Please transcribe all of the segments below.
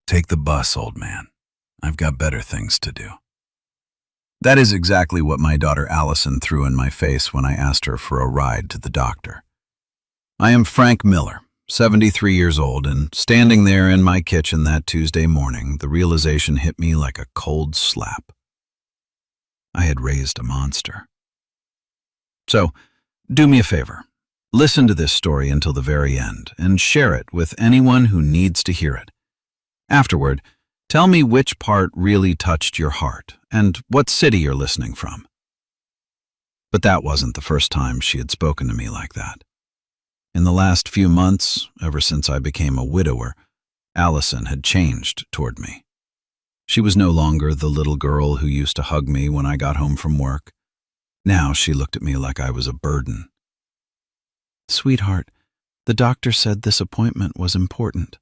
Take the bus, old man. I've got better things to do. That is exactly what my daughter Allison threw in my face when I asked her for a ride to the doctor. I am Frank Miller, 73 years old, and standing there in my kitchen that Tuesday morning, the realization hit me like a cold slap. I had raised a monster. So, do me a favor. Listen to this story until the very end and share it with anyone who needs to hear it. Afterward, tell me which part really touched your heart and what city you're listening from. But that wasn't the first time she had spoken to me like that. In the last few months, ever since I became a widower, Allison had changed toward me. She was no longer the little girl who used to hug me when I got home from work. Now she looked at me like I was a burden. "Sweetheart, the doctor said this appointment was important."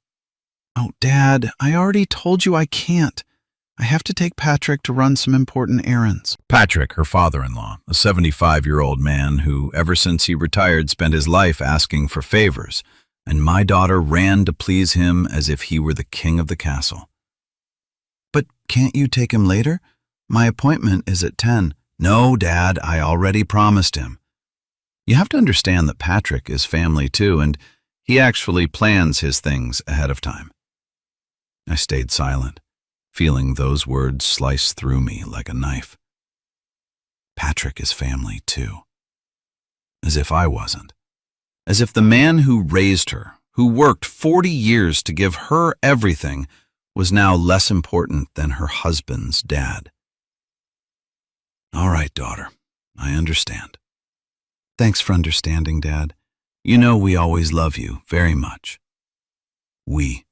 "Oh, Dad, I already told you I can't. I have to take Patrick to run some important errands." Patrick, her father-in-law, a 75-year-old man who, ever since he retired, spent his life asking for favors, and my daughter ran to please him as if he were the king of the castle. "But can't you take him later? My appointment is at 10. "No, Dad, I already promised him." You have to understand that Patrick is family too, and he actually plans his things ahead of time. I stayed silent, feeling those words slice through me like a knife. Patrick is family too. As if I wasn't. As if the man who raised her, who worked 40 years to give her everything, was now less important than her husband's dad. "All right, daughter, I understand." "Thanks for understanding, Dad. You know we always love you very much." We,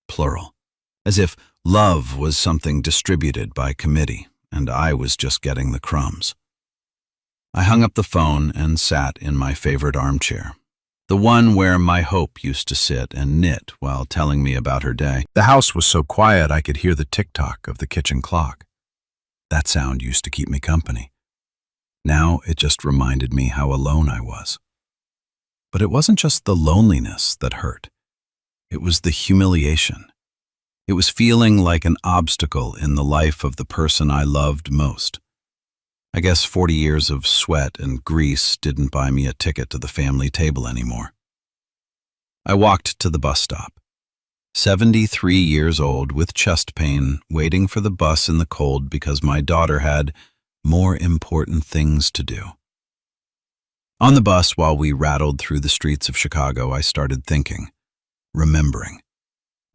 plural, as if love was something distributed by committee, and I was just getting the crumbs. I hung up the phone and sat in my favorite armchair, the one where my hope used to sit and knit while telling me about her day. The house was so quiet I could hear the tick-tock of the kitchen clock. That sound used to keep me company. Now it just reminded me how alone I was. But it wasn't just the loneliness that hurt. It was the humiliation. It was feeling like an obstacle in the life of the person I loved most. I guess 40 years of sweat and grease didn't buy me a ticket to the family table anymore. I walked to the bus stop. 73 years old with chest pain, waiting for the bus in the cold because my daughter had more important things to do. On the bus, while we rattled through the streets of Chicago, I started thinking, remembering.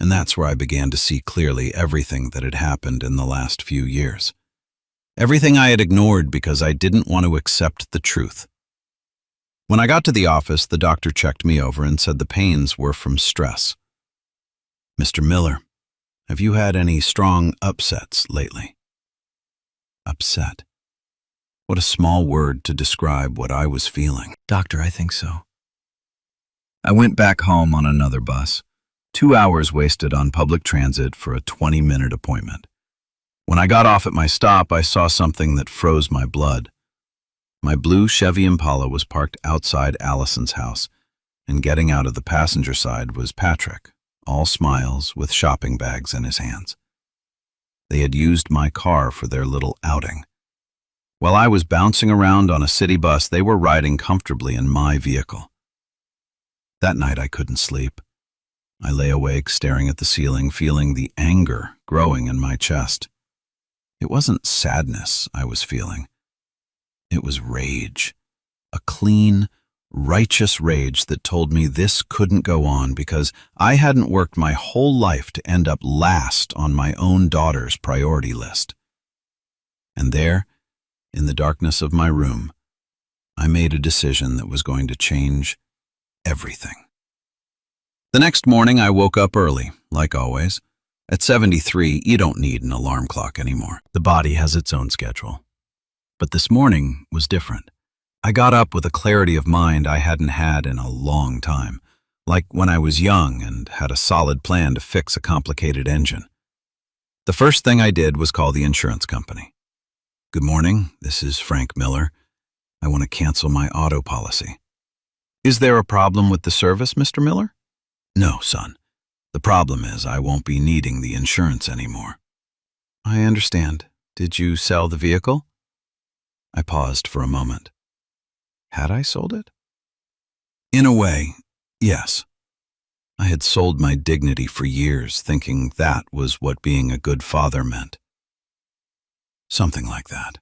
And that's where I began to see clearly everything that had happened in the last few years. Everything I had ignored because I didn't want to accept the truth. When I got to the office, the doctor checked me over and said the pains were from stress. "Mr. Miller, have you had any strong upsets lately?" Upset. What a small word to describe what I was feeling. "Doctor, I think so." I went back home on another bus. 2 hours wasted on public transit for a 20-minute appointment. When I got off at my stop, I saw something that froze my blood. My blue Chevy Impala was parked outside Allison's house, and getting out of the passenger side was Patrick, all smiles with shopping bags in his hands. They had used my car for their little outing. While I was bouncing around on a city bus, they were riding comfortably in my vehicle. That night I couldn't sleep. I lay awake staring at the ceiling, feeling the anger growing in my chest. It wasn't sadness I was feeling. It was rage. A clean, righteous rage that told me this couldn't go on because I hadn't worked my whole life to end up last on my own daughter's priority list. And there, in the darkness of my room, I made a decision that was going to change everything. The next morning I woke up early, like always. At 73, you don't need an alarm clock anymore. The body has its own schedule. But this morning was different. I got up with a clarity of mind I hadn't had in a long time, like when I was young and had a solid plan to fix a complicated engine. The first thing I did was call the insurance company. "Good morning, this is Frank Miller. I want to cancel my auto policy." "Is there a problem with the service, Mr. Miller?" "No, son. The problem is I won't be needing the insurance anymore. I understand. Did you sell the vehicle? I paused for a moment. Had I sold it? In a way, yes. I had sold my dignity for years, thinking that was what being a good father meant. Something like that.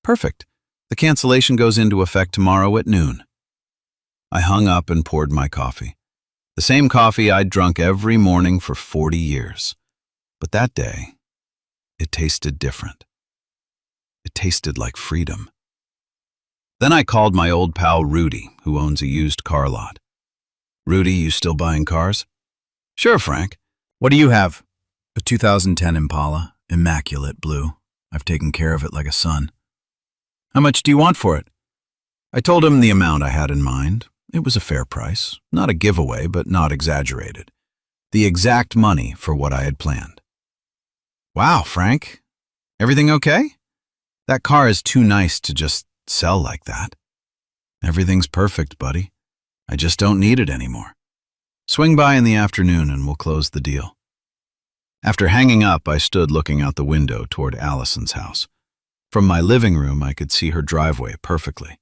Perfect. The cancellation goes into effect tomorrow at noon. I hung up and poured my coffee. The same coffee I'd drunk every morning for 40 years. But that day, it tasted different. It tasted like freedom. Then I called my old pal Rudy, who owns a used car lot. Rudy, you still buying cars? Sure, Frank. What do you have? A 2010 Impala, immaculate blue. I've taken care of it like a son. How much do you want for it? I told him the amount I had in mind. It was a fair price, not a giveaway, but not exaggerated. The exact money for what I had planned. Wow, Frank. Everything okay? That car is too nice to just sell like that. Everything's perfect, buddy. I just don't need it anymore. Swing by in the afternoon and we'll close the deal. After hanging up, I stood looking out the window toward Allison's house. From my living room, I could see her driveway perfectly.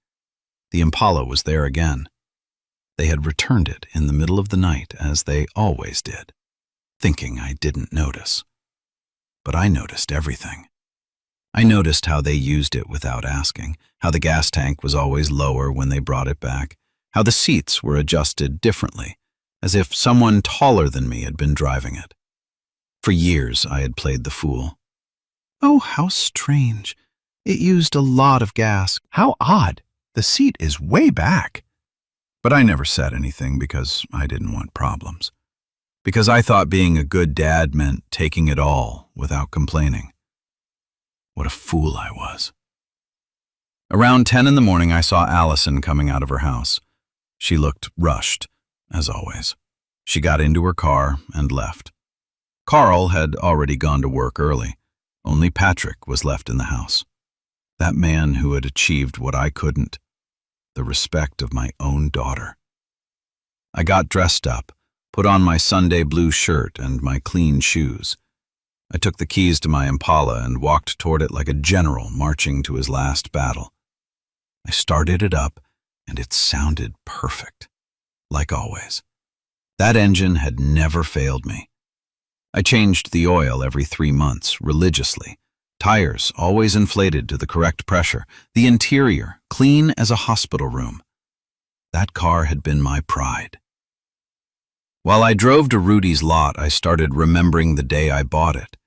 The Impala was there again. They had returned it in the middle of the night, as they always did, thinking I didn't notice. But I noticed everything. I noticed how they used it without asking, how the gas tank was always lower when they brought it back, how the seats were adjusted differently, as if someone taller than me had been driving it. For years, I had played the fool. Oh, how strange. It used a lot of gas. How odd. The seat is way back. But I never said anything because I didn't want problems. Because I thought being a good dad meant taking it all without complaining. What a fool I was. Around 10 in the morning, I saw Allison coming out of her house. She looked rushed, as always. She got into her car and left. Carl had already gone to work early. Only Patrick was left in the house. That man who had achieved what I couldn't, the respect of my own daughter. I got dressed up, put on my Sunday blue shirt and my clean shoes. I took the keys to my Impala and walked toward it like a general marching to his last battle. I started it up, and it sounded perfect, like always. That engine had never failed me. I changed the oil every 3 months, religiously. Tires always inflated to the correct pressure. The interior clean as a hospital room. That car had been my pride. While I drove to Rudy's lot, I started remembering the day I bought it.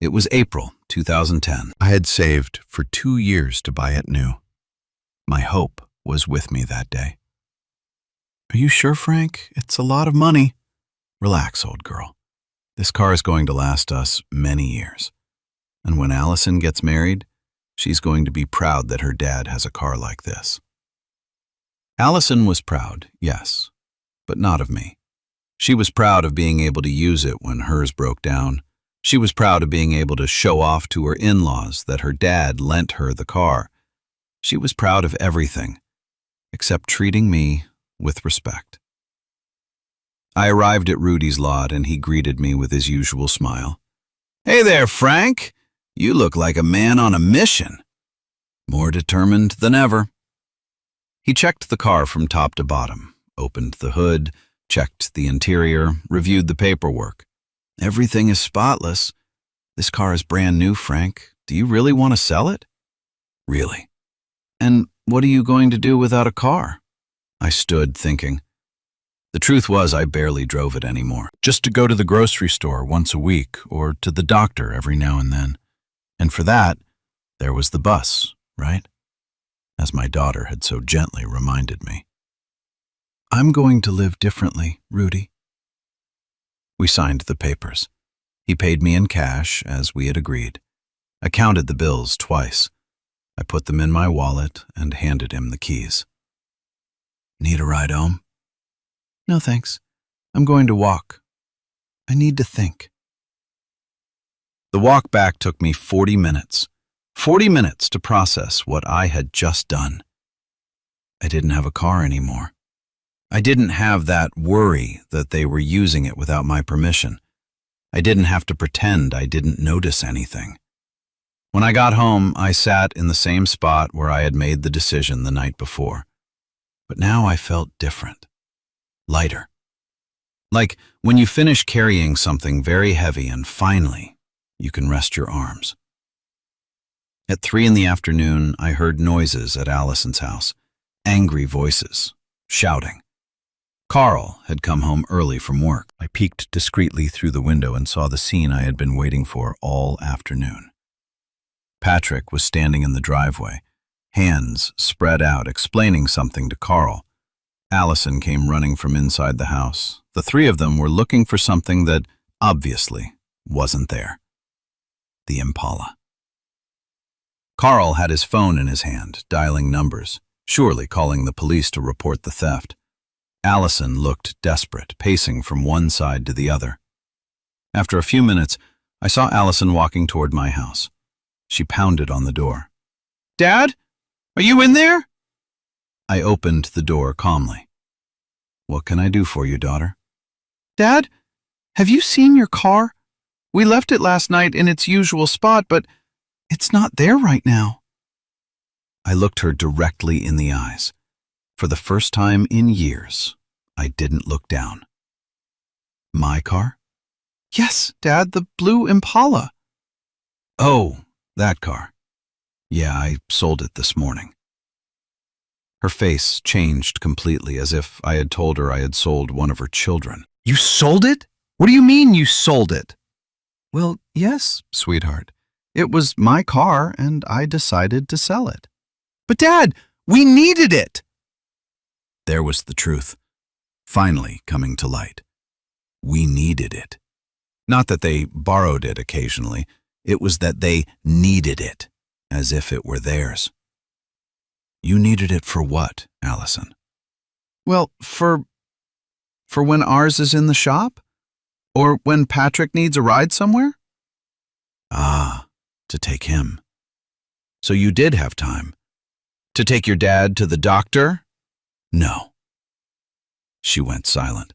It was April 2010. I had saved for 2 years to buy it new. My hope was with me that day. Are you sure, Frank? It's a lot of money. Relax, old girl. This car is going to last us many years. And when Allison gets married, she's going to be proud that her dad has a car like this. Allison was proud, yes, but not of me. She was proud of being able to use it when hers broke down. She was proud of being able to show off to her in-laws that her dad lent her the car. She was proud of everything, except treating me with respect. I arrived at Rudy's lot and he greeted me with his usual smile. Hey there, Frank. You look like a man on a mission. More determined than ever. He checked the car from top to bottom, opened the hood, checked the interior, reviewed the paperwork. Everything is spotless. This car is brand new, Frank. Do you really want to sell it? Really? And what are you going to do without a car? I stood thinking. The truth was I barely drove it anymore. Just to go to the grocery store once a week or to the doctor every now and then. And for that, there was the bus, right? As my daughter had so gently reminded me. I'm going to live differently, Rudy. We signed the papers. He paid me in cash, as we had agreed. I counted the bills twice. I put them in my wallet and handed him the keys. Need a ride home? No, thanks. I'm going to walk. I need to think. The walk back took me 40 minutes. 40 minutes to process what I had just done. I didn't have a car anymore. I didn't have that worry that they were using it without my permission. I didn't have to pretend I didn't notice anything. When I got home, I sat in the same spot where I had made the decision the night before. But now I felt different. Lighter. Like when you finish carrying something very heavy and finally you can rest your arms. At 3 in the afternoon, I heard noises at Allison's house. Angry voices, shouting. Carl had come home early from work. I peeked discreetly through the window and saw the scene I had been waiting for all afternoon. Patrick was standing in the driveway, hands spread out, explaining something to Carl. Allison came running from inside the house. The 3 of them were looking for something that, obviously, wasn't there. The Impala. Carl had his phone in his hand, dialing numbers, surely calling the police to report the theft. Allison looked desperate, pacing from one side to the other. After a few minutes, I saw Allison walking toward my house. She pounded on the door. "Dad? Are you in there?" I opened the door calmly. "What can I do for you, daughter?" "Dad, have you seen your car? We left it last night in its usual spot, but it's not there right now." I looked her directly in the eyes. For the first time in years, I didn't look down. "My car?" "Yes, Dad, the blue Impala." "Oh, that car. Yeah, I sold it this morning." Her face changed completely, as if I had told her I had sold one of her children. "You sold it? What do you mean you sold it?" "Well, yes, sweetheart. It was my car, and I decided to sell it." "But Dad, we needed it!" There was the truth, finally coming to light. We needed it. Not that they borrowed it occasionally, it was that they needed it, as if it were theirs. "You needed it for what, Allison?" "Well, for when ours is in the shop? Or when Patrick needs a ride somewhere?" "Ah, to take him. So you did have time. To take your dad to the doctor?" "No." She went silent.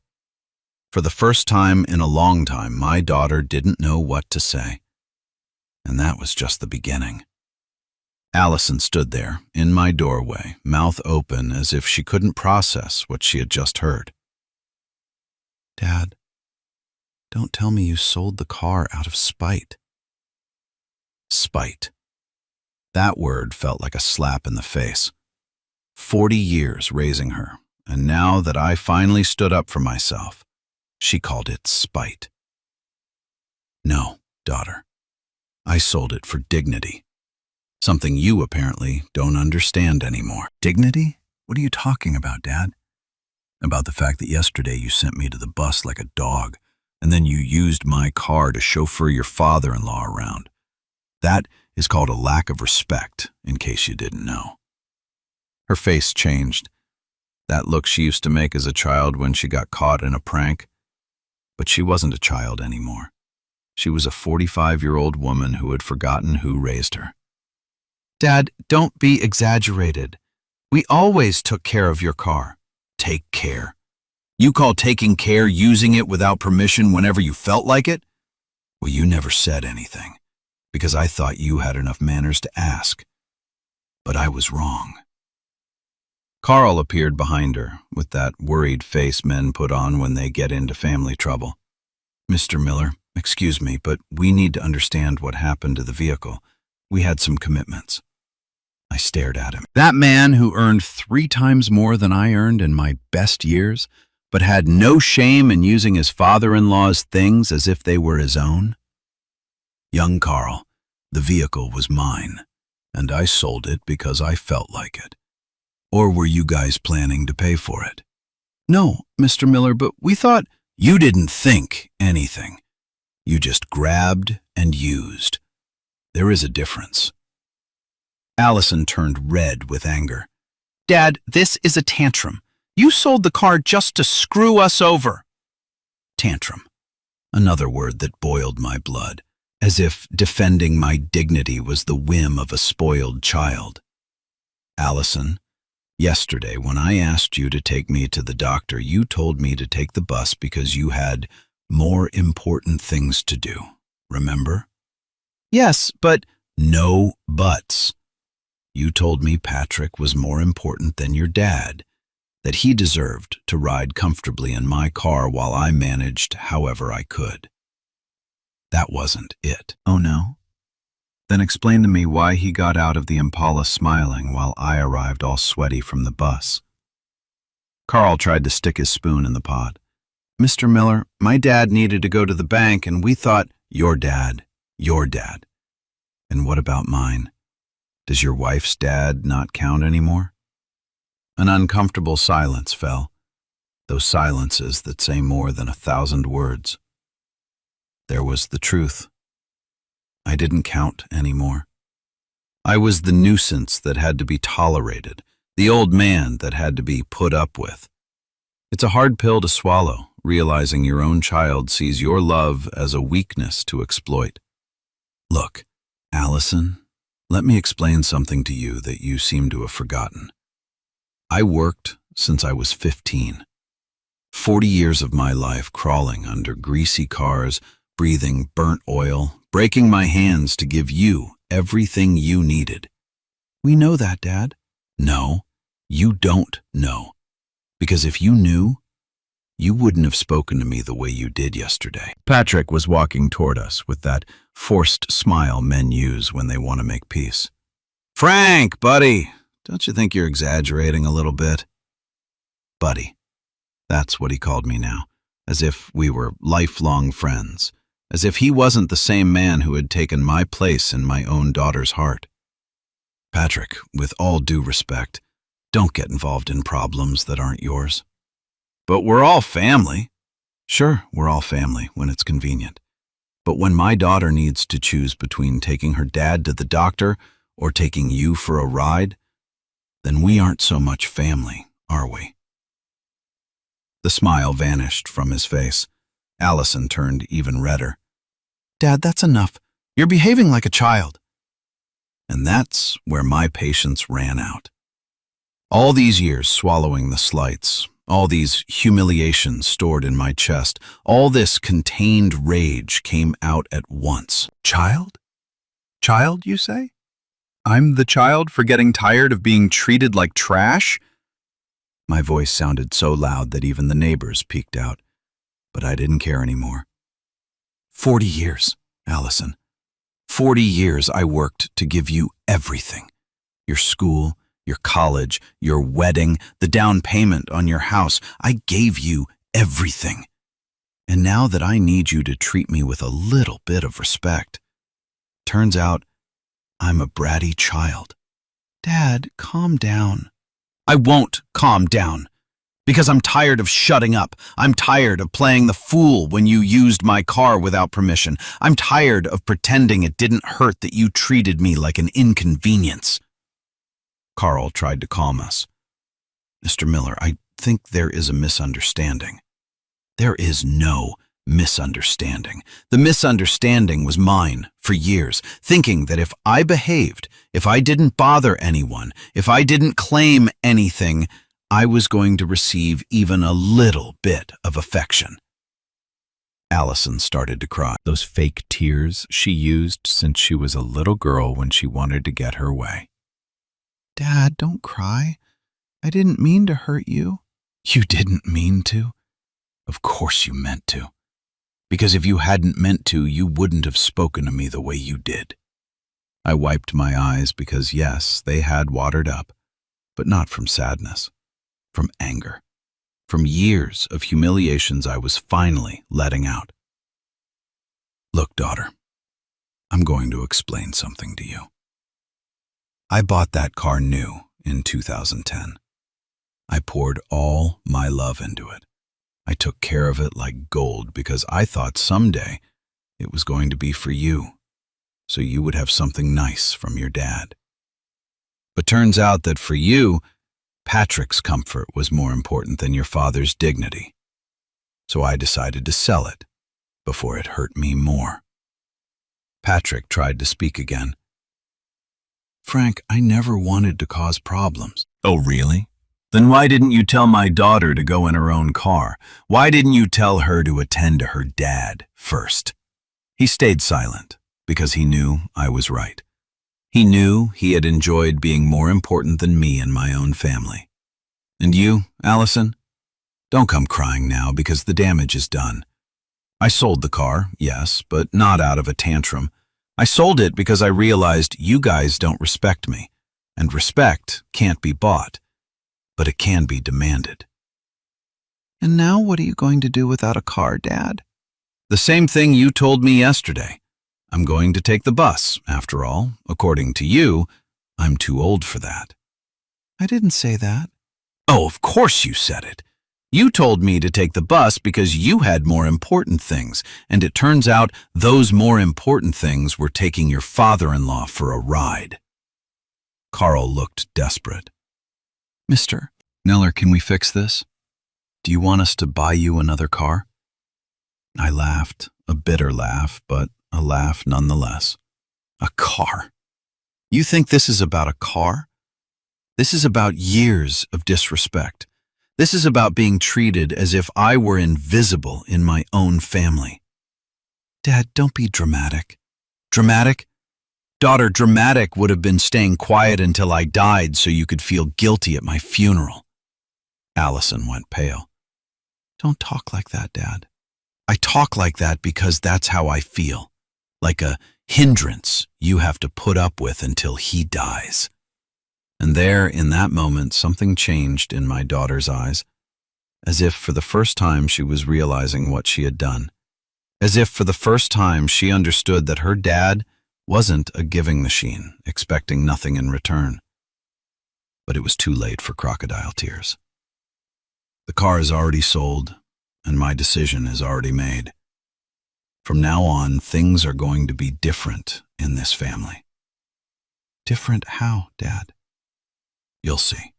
For the first time in a long time, my daughter didn't know what to say. And that was just the beginning. Allison stood there, in my doorway, mouth open as if she couldn't process what she had just heard. "Dad, don't tell me you sold the car out of spite." Spite. That word felt like a slap in the face. 40 years raising her, and now that I finally stood up for myself, she called it spite. "No, daughter. I sold it for dignity. Something you apparently don't understand anymore." "Dignity? What are you talking about, Dad?" "About the fact that yesterday you sent me to the bus like a dog, and then you used my car to chauffeur your father-in-law around. That is called a lack of respect, in case you didn't know." Her face changed. That look she used to make as a child when she got caught in a prank. But she wasn't a child anymore. She was a 45-year-old woman who had forgotten who raised her. "Dad, don't be exaggerated. We always took care of your car." "Take care? You call taking care using it without permission whenever you felt like it? Well, you never said anything, because I thought you had enough manners to ask. But I was wrong." Carl appeared behind her, with that worried face men put on when they get into family trouble. "Mr. Miller, excuse me, but we need to understand what happened to the vehicle. We had some commitments." I stared at him. That man who earned 3 times more than I earned in my best years, but had no shame in using his father-in-law's things as if they were his own? "Young Carl, the vehicle was mine, and I sold it because I felt like it. Or were you guys planning to pay for it?" "No, Mr. Miller, but we thought—" "You didn't think anything. You just grabbed and used. There is a difference." Allison turned red with anger. "Dad, this is a tantrum. You sold the car just to screw us over." Tantrum. Another word that boiled my blood, as if defending my dignity was the whim of a spoiled child. "Allison, Yesterday, when I asked you to take me to the doctor, you told me to take the bus because you had more important things to do. Remember? Yes, but No buts. You told me Patrick was more important than your dad, that he deserved to ride comfortably in my car while I managed however I could. That wasn't it. oh no. Then explain to me why he got out of the Impala smiling while I arrived all sweaty from the bus. Carl tried to stick his spoon in the pot. Mr. Miller, my dad needed to go to the bank and we thought, your dad. And what about mine? Does your wife's dad not count anymore? An uncomfortable silence fell, those silences that say more than 1,000 words. There was the truth. I didn't count anymore. I was the nuisance that had to be tolerated, the old man that had to be put up with. It's a hard pill to swallow, realizing your own child sees your love as a weakness to exploit. Look, Allison, let me explain something to you that you seem to have forgotten. I worked since I was 15. 40 years of my life crawling under greasy cars, breathing burnt oil, breaking my hands to give you everything you needed. We know that, Dad. No, you don't know. Because if you knew, you wouldn't have spoken to me the way you did yesterday. Patrick was walking toward us with that forced smile men use when they want to make peace. Frank, buddy, don't you think you're exaggerating a little bit? Buddy. That's what he called me now, as if we were lifelong friends, as if he wasn't the same man who had taken my place in my own daughter's heart. Patrick, with all due respect, don't get involved in problems that aren't yours. But we're all family. Sure, we're all family when it's convenient. But when my daughter needs to choose between taking her dad to the doctor or taking you for a ride, then we aren't so much family, are we? The smile vanished from his face. Allison turned even redder. Dad, that's enough. You're behaving like a child. And that's where my patience ran out. All these years swallowing the slights, all these humiliations stored in my chest, all this contained rage came out at once. Child? Child, you say? I'm the child for getting tired of being treated like trash? My voice sounded so loud that even the neighbors peeked out, but I didn't care anymore. 40 years, Allison. 40 years I worked to give you everything. Your school, your college, your wedding, the down payment on your house. I gave you everything. And now that I need you to treat me with a little bit of respect, turns out I'm a bratty child. Dad, calm down. I won't calm down. Because I'm tired of shutting up. I'm tired of playing the fool when you used my car without permission. I'm tired of pretending it didn't hurt that you treated me like an inconvenience. Carl tried to calm us. Mr. Miller, I think there is a misunderstanding. There is no misunderstanding. The misunderstanding was mine for years, thinking that if I behaved, if I didn't bother anyone, if I didn't claim anything, I was going to receive even a little bit of affection. Allison started to cry. Those fake tears she used since she was a little girl when she wanted to get her way. Dad, don't cry. I didn't mean to hurt you. You didn't mean to? Of course you meant to. Because if you hadn't meant to, you wouldn't have spoken to me the way you did. I wiped my eyes because, yes, they had watered up, but not from sadness, from anger, from years of humiliations I was finally letting out. Look, daughter, I'm going to explain something to you. I bought that car new in 2010. I poured all my love into it. I took care of it like gold because I thought someday it was going to be for you, so you would have something nice from your dad. But turns out that for you, Patrick's comfort was more important than your father's dignity. So I decided to sell it before it hurt me more. Patrick tried to speak again. Frank, I never wanted to cause problems. Oh, really? Then why didn't you tell my daughter to go in her own car? Why didn't you tell her to attend to her dad first? He stayed silent because he knew I was right. He knew he had enjoyed being more important than me and my own family. And you, Allison? Don't come crying now because the damage is done. I sold the car, yes, but not out of a tantrum. I sold it because I realized you guys don't respect me, and respect can't be bought, but it can be demanded. And now what are you going to do without a car, Dad? The same thing you told me yesterday. I'm going to take the bus. After all, according to you, I'm too old for that. I didn't say that. Oh, of course you said it. You told me to take the bus because you had more important things, and it turns out those more important things were taking your father-in-law for a ride. Carl looked desperate. Mister Neller, can we fix this? Do you want us to buy you another car? I laughed, a bitter laugh, but a laugh nonetheless. A car? You think this is about a car? This is about years of disrespect. This is about being treated as if I were invisible in my own family. Dad, don't be dramatic. Dramatic? Daughter, dramatic would have been staying quiet until I died so you could feel guilty at my funeral. Allison went pale. Don't talk like that, Dad. I talk like that because that's how I feel. Like a hindrance you have to put up with until he dies. And there, in that moment, something changed in my daughter's eyes, as if for the first time she was realizing what she had done. As if for the first time she understood that her dad wasn't a giving machine, expecting nothing in return. But it was too late for crocodile tears. The car is already sold, and my decision is already made. From now on, things are going to be different in this family. Different how, Dad? You'll see.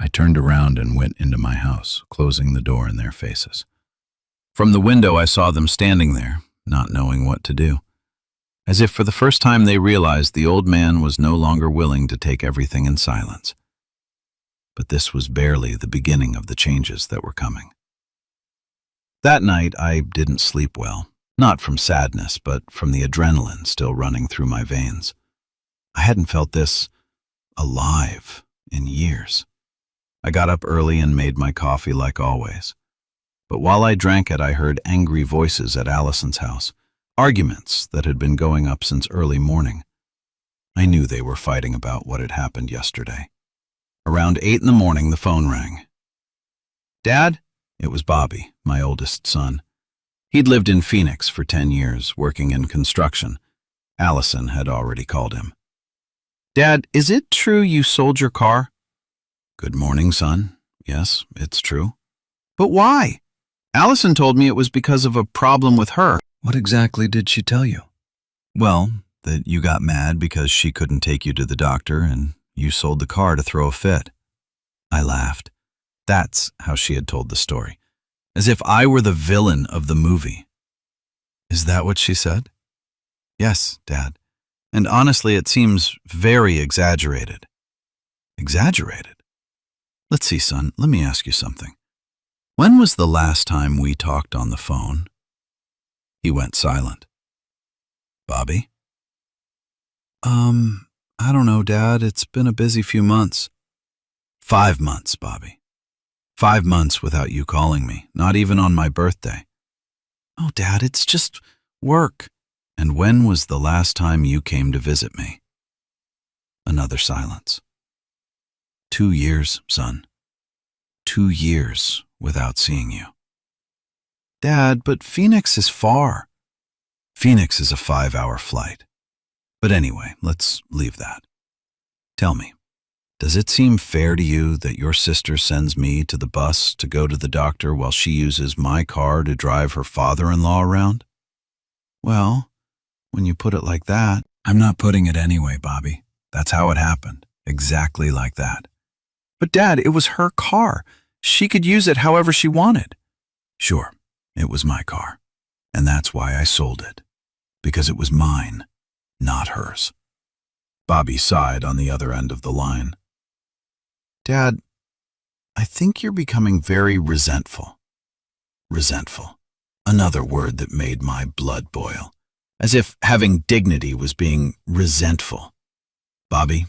I turned around and went into my house, closing the door in their faces. From the window, I saw them standing there, not knowing what to do. As if for the first time they realized the old man was no longer willing to take everything in silence. But this was barely the beginning of the changes that were coming. That night, I didn't sleep well, not from sadness, but from the adrenaline still running through my veins. I hadn't felt this alive in years. I got up early and made my coffee like always. But while I drank it, I heard angry voices at Allison's house, arguments that had been going up since early morning. I knew they were fighting about what had happened yesterday. Around 8 in the morning, the phone rang. Dad? It was Bobby, my oldest son. He'd lived in Phoenix for 10 years, working in construction. Allison had already called him. Dad, is it true you sold your car? Good morning, son. Yes, it's true. But why? Allison told me it was because of a problem with her. What exactly did she tell you? Well, that you got mad because she couldn't take you to the doctor and you sold the car to throw a fit. I laughed. That's how she had told the story, as if I were the villain of the movie. Is that what she said? Yes, Dad. And honestly, it seems very exaggerated. Exaggerated? Let's see, son, let me ask you something. When was the last time we talked on the phone? He went silent. Bobby? I don't know, Dad. It's been a busy few months. 5 months, Bobby. 5 months without you calling me, not even on my birthday. Oh, Dad, it's just work. And when was the last time you came to visit me? Another silence. 2 years, son. 2 years without seeing you. Dad, but Phoenix is far. Phoenix is a 5-hour flight. But anyway, let's leave that. Tell me, does it seem fair to you that your sister sends me to the bus to go to the doctor while she uses my car to drive her father-in-law around? Well, when you put it like that, I'm not putting it anyway, Bobby. That's how it happened. Exactly like that. But Dad, it was her car. She could use it however she wanted. Sure, it was my car. And that's why I sold it. Because it was mine, not hers. Bobby sighed on the other end of the line. Dad, I think you're becoming very resentful. Resentful. Another word that made my blood boil. As if having dignity was being resentful. Bobby,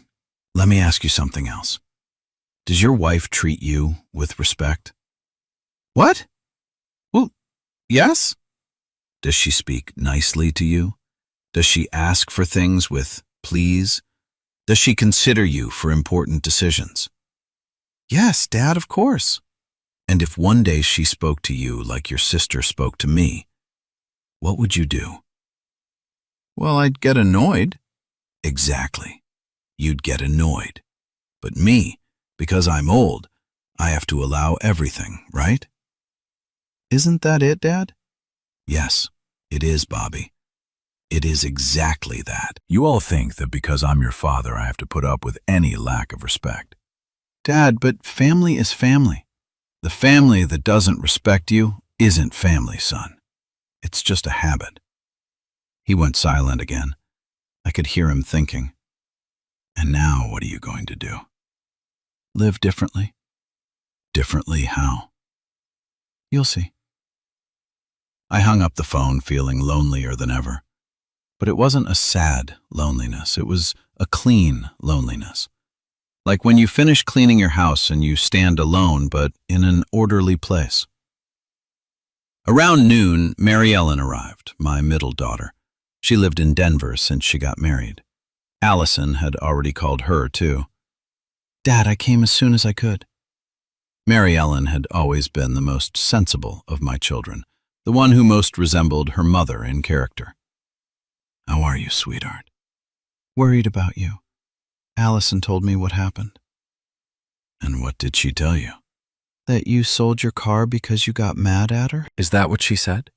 let me ask you something else. Does your wife treat you with respect? What? Well, yes. Does she speak nicely to you? Does she ask for things with please? Does she consider you for important decisions? Yes, Dad, of course. And if one day she spoke to you like your sister spoke to me, what would you do? Well, I'd get annoyed. Exactly. You'd get annoyed. But me, because I'm old, I have to allow everything, right? Isn't that it, Dad? Yes, it is, Bobby. It is exactly that. You all think that because I'm your father, I have to put up with any lack of respect. Dad, but family is family. The family that doesn't respect you isn't family, son. It's just a habit. He went silent again. I could hear him thinking. And now what are you going to do? Live differently? Differently how? You'll see. I hung up the phone feeling lonelier than ever. But it wasn't a sad loneliness. It was a clean loneliness. Like when you finish cleaning your house and you stand alone, but in an orderly place. Around noon, Mary Ellen arrived, my middle daughter. She lived in Denver since she got married. Allison had already called her, too. Dad, I came as soon as I could. Mary Ellen had always been the most sensible of my children, the one who most resembled her mother in character. How are you, sweetheart? Worried about you. Allison told me what happened. And what did she tell you? That you sold your car because you got mad at her? Is that what she said?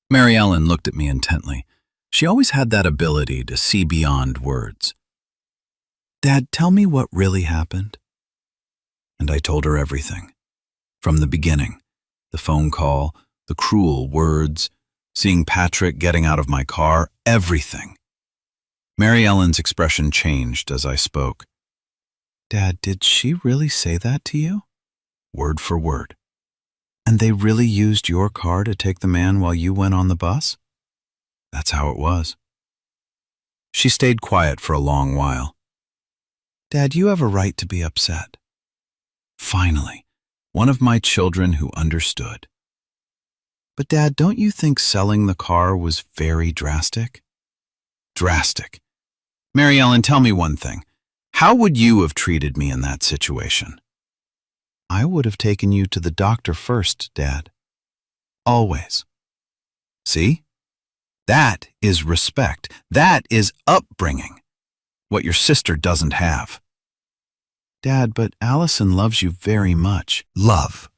Mary Ellen looked at me intently. She always had that ability to see beyond words. Dad, tell me what really happened. And I told her everything. From the beginning, the phone call, the cruel words, seeing Patrick getting out of my car, everything. Mary Ellen's expression changed as I spoke. Dad, did she really say that to you? Word for word. And they really used your car to take the man while you went on the bus? That's how it was. She stayed quiet for a long while. Dad, you have a right to be upset. Finally, one of my children who understood. But Dad, don't you think selling the car was very drastic? Drastic. Mary Ellen, tell me one thing. How would you have treated me in that situation? I would have taken you to the doctor first, Dad. Always. See? That is respect. That is upbringing. What your sister doesn't have. Dad, but Allison loves you very much. Love.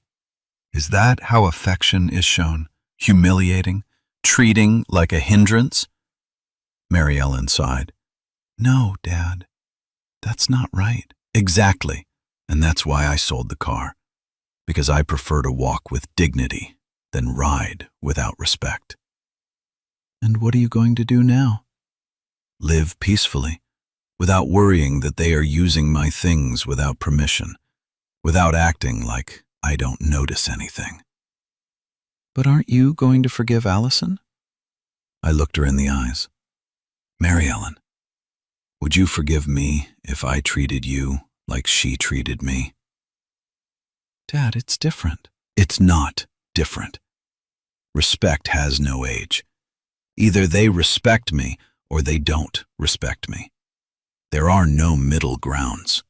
Is that how affection is shown? Humiliating? Treating like a hindrance? Mary Ellen sighed. No, Dad. That's not right. Exactly. And that's why I sold the car. Because I prefer to walk with dignity than ride without respect. And what are you going to do now? Live peacefully, without worrying that they are using my things without permission, without acting like I don't notice anything. But aren't you going to forgive Allison? I looked her in the eyes. Mary Ellen, would you forgive me if I treated you like she treated me? Dad, it's different. It's not different. Respect has no age. Either they respect me or they don't respect me. There are no middle grounds.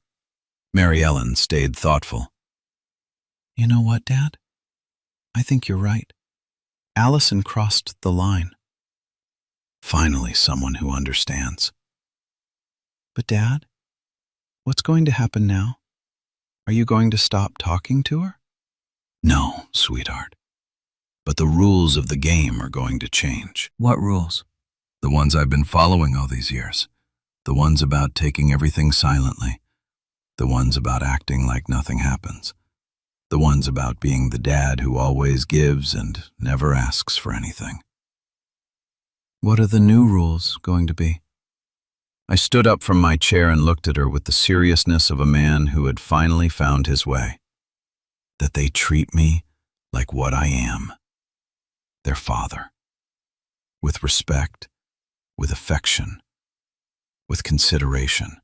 Mary Ellen stayed thoughtful. You know what, Dad? I think you're right. Allison crossed the line. Finally, someone who understands. But Dad, what's going to happen now? Are you going to stop talking to her? No, sweetheart. But the rules of the game are going to change. What rules? The ones I've been following all these years. The ones about taking everything silently. The ones about acting like nothing happens. The ones about being the dad who always gives and never asks for anything. What are the new rules going to be? I stood up from my chair and looked at her with the seriousness of a man who had finally found his way. that they treat me like what I am, their father, with respect, with affection, with consideration,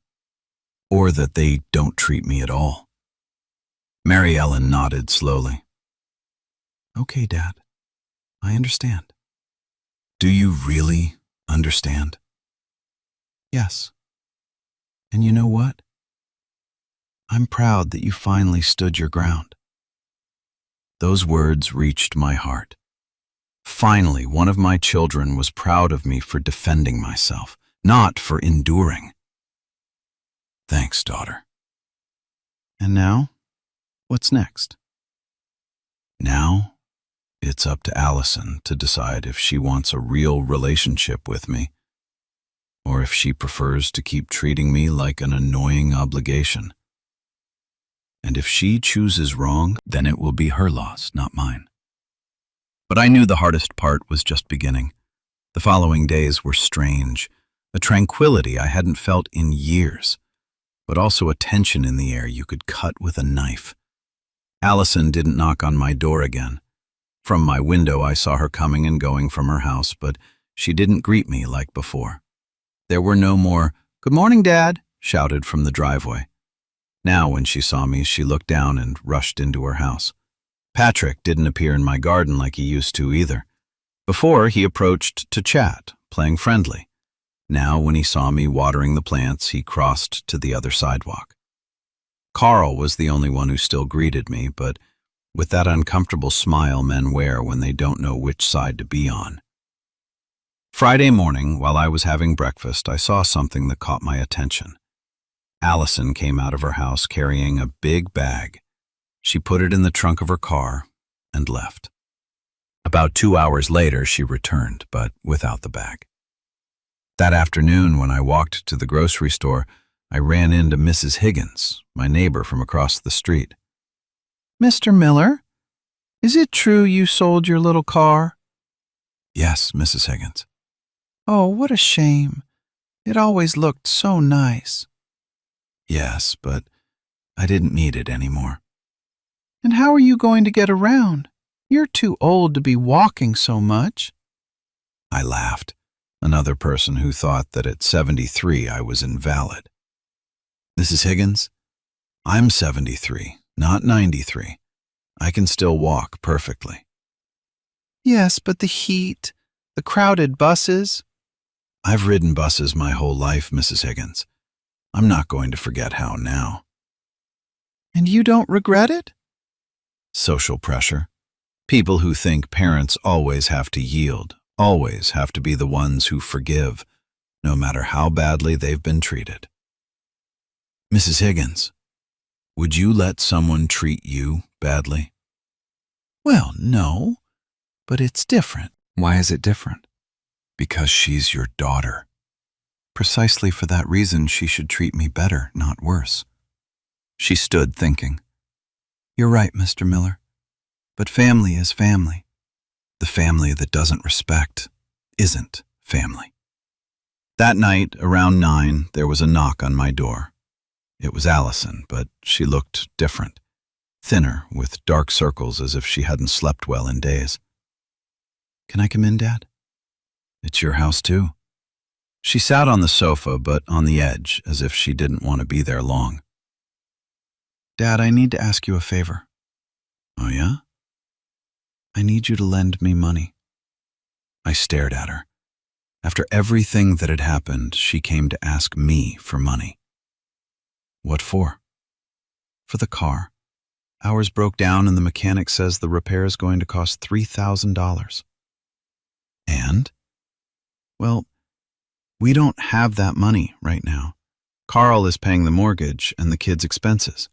or that they don't treat me at all. Mary Ellen nodded slowly. Okay, Dad, I understand. Do you really understand? Yes. And you know what? I'm proud that you finally stood your ground. Those words reached my heart. Finally, one of my children was proud of me for defending myself, not for enduring. Thanks, daughter. And now, what's next? Now, it's up to Allison to decide if she wants a real relationship with me, or if she prefers to keep treating me like an annoying obligation. And if she chooses wrong, then it will be her loss, not mine. But I knew the hardest part was just beginning. The following days were strange, a tranquility I hadn't felt in years, but also a tension in the air you could cut with a knife. Allison didn't knock on my door again. From my window I saw her coming and going from her house, but she didn't greet me like before. There were no more, "Good morning, Dad," shouted from the driveway. Now when she saw me, she looked down and rushed into her house. Patrick didn't appear in my garden like he used to either. Before, he approached to chat, playing friendly. Now, when he saw me watering the plants, he crossed to the other sidewalk. Carl was the only one who still greeted me, but with that uncomfortable smile men wear when they don't know which side to be on. Friday morning, while I was having breakfast, I saw something that caught my attention. Allison came out of her house carrying a big bag. She put it in the trunk of her car and left. About 2 hours later, she returned, but without the bag. That afternoon, when I walked to the grocery store, I ran into Mrs. Higgins, my neighbor from across the street. Mr. Miller, is it true you sold your little car? Yes, Mrs. Higgins. Oh, what a shame. It always looked so nice. Yes, but I didn't need it anymore. And how are you going to get around? You're too old to be walking so much. I laughed, another person who thought that at 73 I was invalid. Mrs. Higgins, I'm 73, not 93. I can still walk perfectly. Yes, but the heat, the crowded buses. I've ridden buses my whole life, Mrs. Higgins. I'm not going to forget how now. And you don't regret it? Social pressure. People who think parents always have to yield, always have to be the ones who forgive, no matter how badly they've been treated. Mrs. Higgins, would you let someone treat you badly? Well, no, but it's different. Why is it different? Because she's your daughter. Precisely for that reason, she should treat me better, not worse. She stood thinking. You're right, Mr. Miller. But family is family. The family that doesn't respect isn't family. That night, around 9, there was a knock on my door. It was Allison, but she looked different, thinner, with dark circles as if she hadn't slept well in days. Can I come in, Dad? It's your house, too. She sat on the sofa, but on the edge, as if she didn't want to be there long. Dad, I need to ask you a favor. Oh, yeah? I need you to lend me money. I stared at her. After everything that had happened, she came to ask me for money. What for? For the car. Ours broke down and the mechanic says the repair is going to cost $3,000. And? Well, we don't have that money right now. Carl is paying the mortgage and the kids' expenses.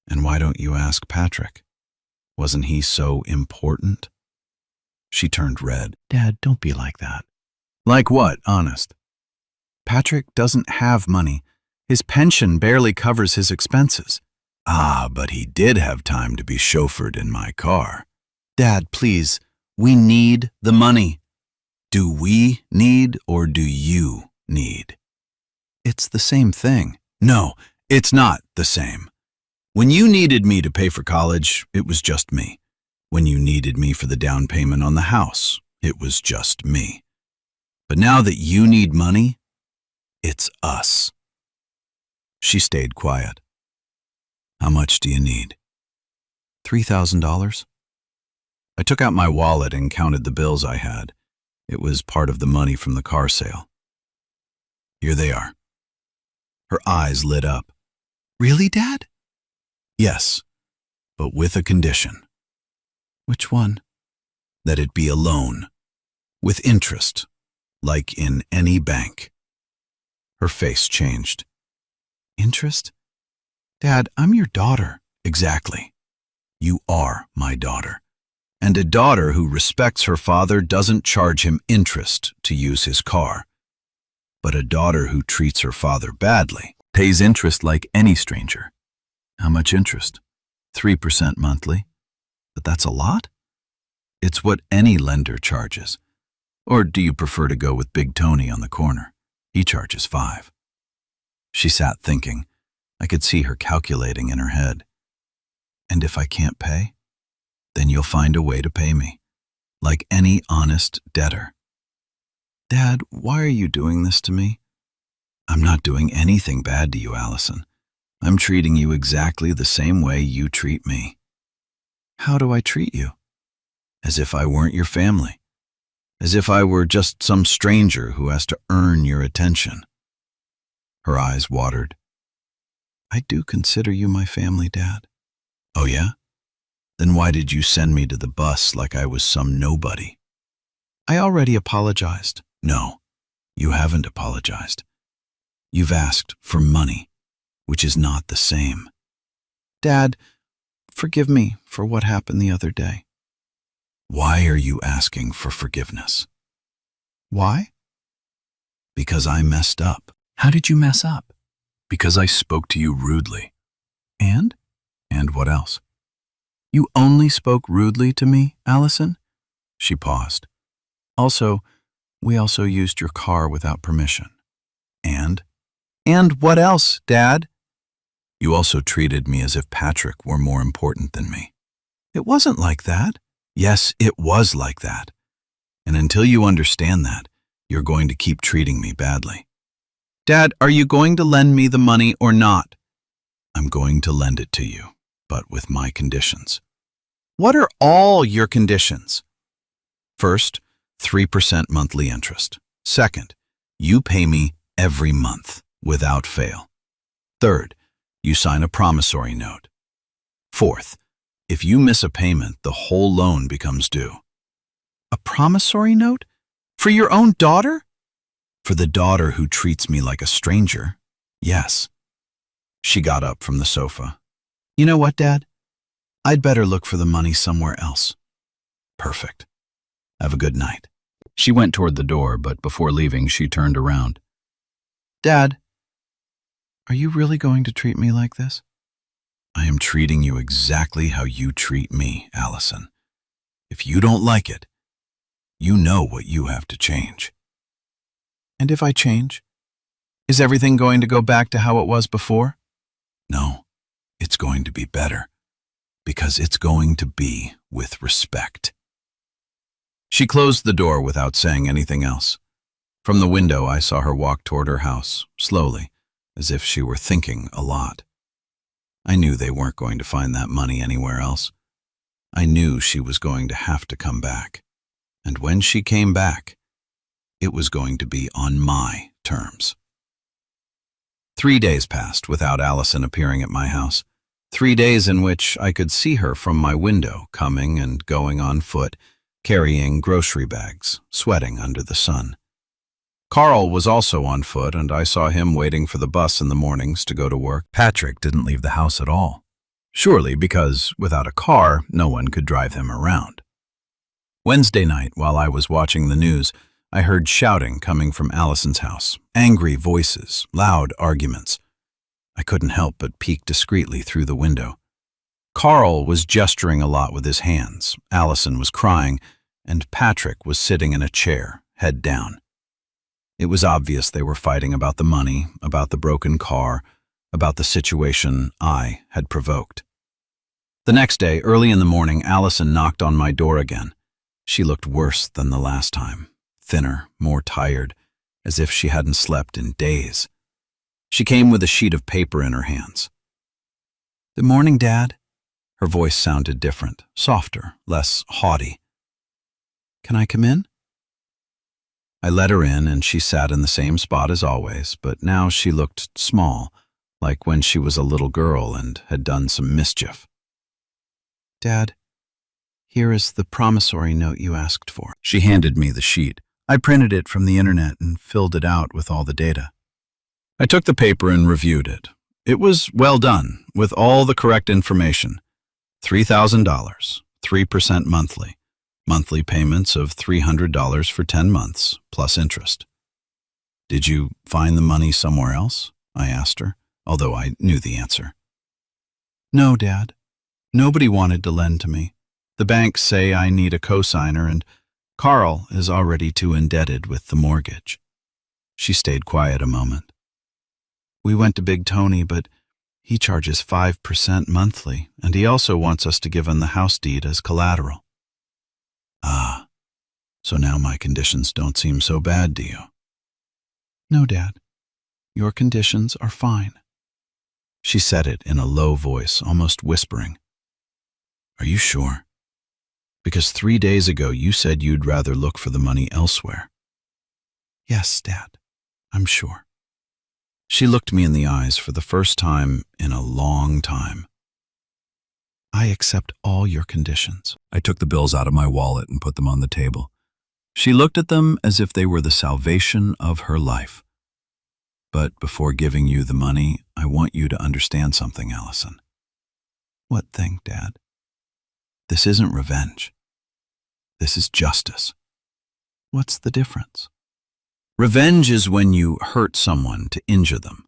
And why don't you ask Patrick? Wasn't he so important? She turned red. Dad, don't be like that. Like what, honest? Patrick doesn't have money. His pension barely covers his expenses. Ah, but he did have time to be chauffeured in my car. Dad, please, we need the money. Do we need or do you need? It's the same thing. No, it's not the same. When you needed me to pay for college, it was just me. When you needed me for the down payment on the house, it was just me. But now that you need money, it's us. She stayed quiet. How much do you need? $3,000. I took out my wallet and counted the bills I had. It was part of the money from the car sale. Here they are. Her eyes lit up. Really, Dad? Yes, but with a condition. Which one? That it be a loan, with interest, like in any bank. Her face changed. Interest? Dad, I'm your daughter. Exactly. You are my daughter. And a daughter who respects her father doesn't charge him interest to use his car. But a daughter who treats her father badly pays interest like any stranger. How much interest? 3% monthly. But that's a lot? It's what any lender charges. Or do you prefer to go with Big Tony on the corner? He charges 5. She sat thinking. I could see her calculating in her head. And if I can't pay? Then you'll find a way to pay me, like any honest debtor. Dad, why are you doing this to me? I'm not doing anything bad to you, Allison. I'm treating you exactly the same way you treat me. How do I treat you? As if I weren't your family. As if I were just some stranger who has to earn your attention. Her eyes watered. I do consider you my family, Dad. Oh, yeah? Then why did you send me to the bus like I was some nobody? I already apologized. No, you haven't apologized. You've asked for money, which is not the same. Dad, forgive me for what happened the other day. Why are you asking for forgiveness? Why? Because I messed up. How did you mess up? Because I spoke to you rudely. And? And what else? You only spoke rudely to me, Allison? She paused. Also, we also used your car without permission. And? And what else, Dad? You also treated me as if Patrick were more important than me. It wasn't like that. Yes, it was like that. And until you understand that, you're going to keep treating me badly. Dad, are you going to lend me the money or not? I'm going to lend it to you, but with my conditions. What are all your conditions? First, 3% monthly interest. Second, you pay me every month, without fail. Third, you sign a promissory note. Fourth, if you miss a payment, the whole loan becomes due. A promissory note? For your own daughter? For the daughter who treats me like a stranger, yes. She got up from the sofa. You know what, Dad? I'd better look for the money somewhere else. Perfect. Have a good night. She went toward the door, but before leaving, she turned around. Dad, are you really going to treat me like this? I am treating you exactly how you treat me, Allison. If you don't like it, you know what you have to change. And if I change, is everything going to go back to how it was before? No, it's going to be better, because it's going to be with respect. She closed the door without saying anything else. From the window, I saw her walk toward her house, slowly, as if she were thinking a lot. I knew they weren't going to find that money anywhere else. I knew she was going to have to come back. And when she came back, it was going to be on my terms. 3 days passed without Allison appearing at my house. 3 days in which I could see her from my window, coming and going on foot, carrying grocery bags, sweating under the sun. Carl was also on foot, and I saw him waiting for the bus in the mornings to go to work. Patrick didn't leave the house at all. Surely because, without a car, no one could drive him around. Wednesday night, while I was watching the news, I heard shouting coming from Allison's house, angry voices, loud arguments. I couldn't help but peek discreetly through the window. Carl was gesturing a lot with his hands, Allison was crying, and Patrick was sitting in a chair, head down. It was obvious they were fighting about the money, about the broken car, about the situation I had provoked. The next day, early in the morning, Allison knocked on my door again. She looked worse than the last time, thinner, more tired, as if she hadn't slept in days. She came with a sheet of paper in her hands. "Good morning, Dad." Her voice sounded different, softer, less haughty. "Can I come in?" I let her in, and she sat in the same spot as always, but now she looked small, like when she was a little girl and had done some mischief. "Dad, here is the promissory note you asked for." She handed me the sheet. I printed it from the internet and filled it out with all the data. I took the paper and reviewed it. It was well done, with all the correct information. $3,000, 3% monthly. Monthly payments of $300 for 10 months, plus interest. "Did you find the money somewhere else?" I asked her, although I knew the answer. "No, Dad. Nobody wanted to lend to me. The banks say I need a cosigner, and Carl is already too indebted with the mortgage." She stayed quiet a moment. "We went to Big Tony, but he charges 5% monthly, and he also wants us to give him the house deed as collateral." "Ah, so now my conditions don't seem so bad to you." "No, Dad. Your conditions are fine." She said it in a low voice, almost whispering. "Are you sure? Because 3 days ago you said you'd rather look for the money elsewhere." "Yes, Dad, I'm sure." She looked me in the eyes for the first time in a long time. "I accept all your conditions." I took the bills out of my wallet and put them on the table. She looked at them as if they were the salvation of her life. "But before giving you the money, I want you to understand something, Allison." "What thing, Dad?" "This isn't revenge. This is justice." "What's the difference?" "Revenge is when you hurt someone to injure them.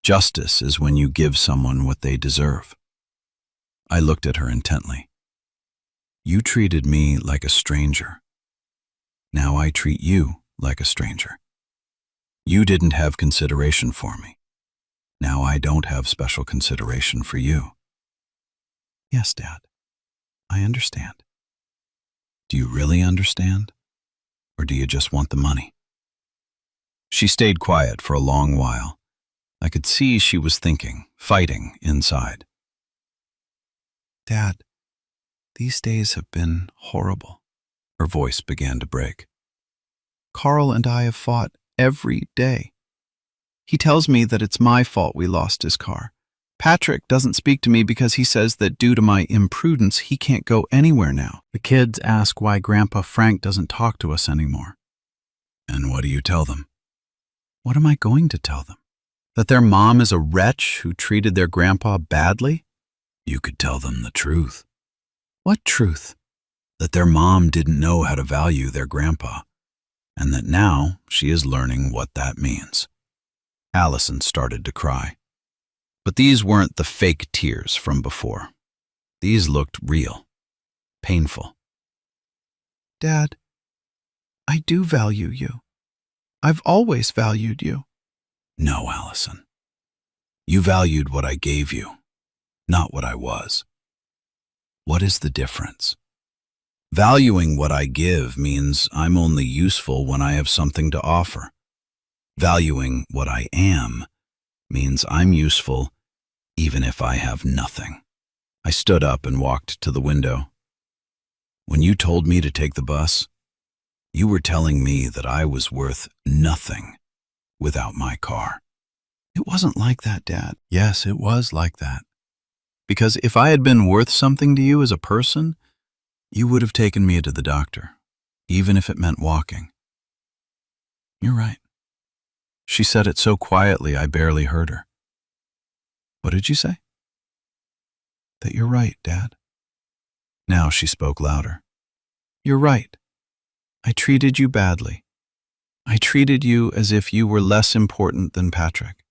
Justice is when you give someone what they deserve." I looked at her intently. "You treated me like a stranger. Now I treat you like a stranger. You didn't have consideration for me. Now I don't have special consideration for you." "Yes, Dad. I understand." "Do you really understand? Or do you just want the money?" She stayed quiet for a long while. I could see she was thinking, fighting inside. "Dad, these days have been horrible." Her voice began to break. "Carl and I have fought every day. He tells me that it's my fault we lost his car. Patrick doesn't speak to me because he says that due to my imprudence, he can't go anywhere now. The kids ask why Grandpa Frank doesn't talk to us anymore." "And what do you tell them?" "What am I going to tell them? That their mom is a wretch who treated their grandpa badly?" "You could tell them the truth." "What truth?" "That their mom didn't know how to value their grandpa, and that now she is learning what that means." Allison started to cry. But these weren't the fake tears from before. These looked real, painful. "Dad, I do value you. I've always valued you." "No, Allison. You valued what I gave you, not what I was. What is the difference? Valuing what I give means I'm only useful when I have something to offer. Valuing what I am means I'm useful even if I have nothing." I stood up and walked to the window. "When you told me to take the bus, you were telling me that I was worth nothing without my car." "It wasn't like that, Dad." "Yes, it was like that. Because if I had been worth something to you as a person, you would have taken me to the doctor, even if it meant walking." "You're right." She said it so quietly I barely heard her. "What did you say?" "That you're right, Dad." Now she spoke louder. "You're right. I treated you badly. I treated you as if you were less important than Patrick.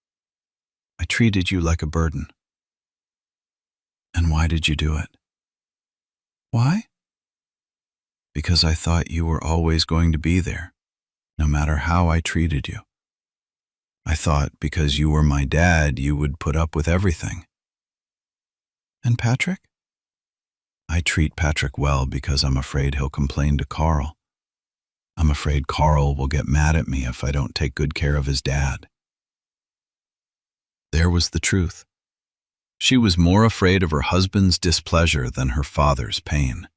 I treated you like a burden." "And why did you do it?" "Why?" "Because I thought you were always going to be there, no matter how I treated you. I thought because you were my dad, you would put up with everything. And Patrick? I treat Patrick well because I'm afraid he'll complain to Carl. I'm afraid Carl will get mad at me if I don't take good care of his dad. There was the truth. She was more afraid of her husband's displeasure than her father's pain.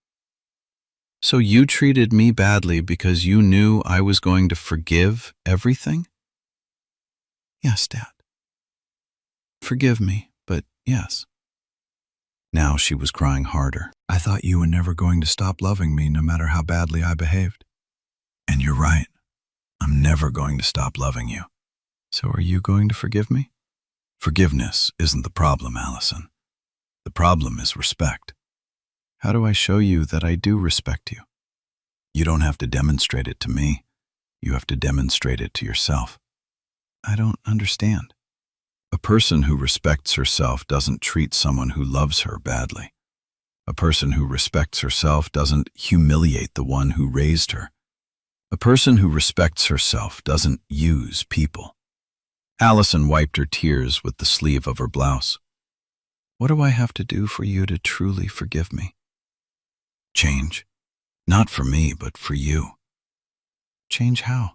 So you treated me badly because you knew I was going to forgive everything? Yes, Dad. Forgive me, but yes. Now she was crying harder. I thought you were never going to stop loving me no matter how badly I behaved. And you're right. I'm never going to stop loving you. So are you going to forgive me? Forgiveness isn't the problem, Allison. The problem is respect. How do I show you that I do respect you? You don't have to demonstrate it to me. You have to demonstrate it to yourself. I don't understand. A person who respects herself doesn't treat someone who loves her badly. A person who respects herself doesn't humiliate the one who raised her. A person who respects herself doesn't use people. Allison wiped her tears with the sleeve of her blouse. What do I have to do for you to truly forgive me? Change. Not for me, but for you. Change how?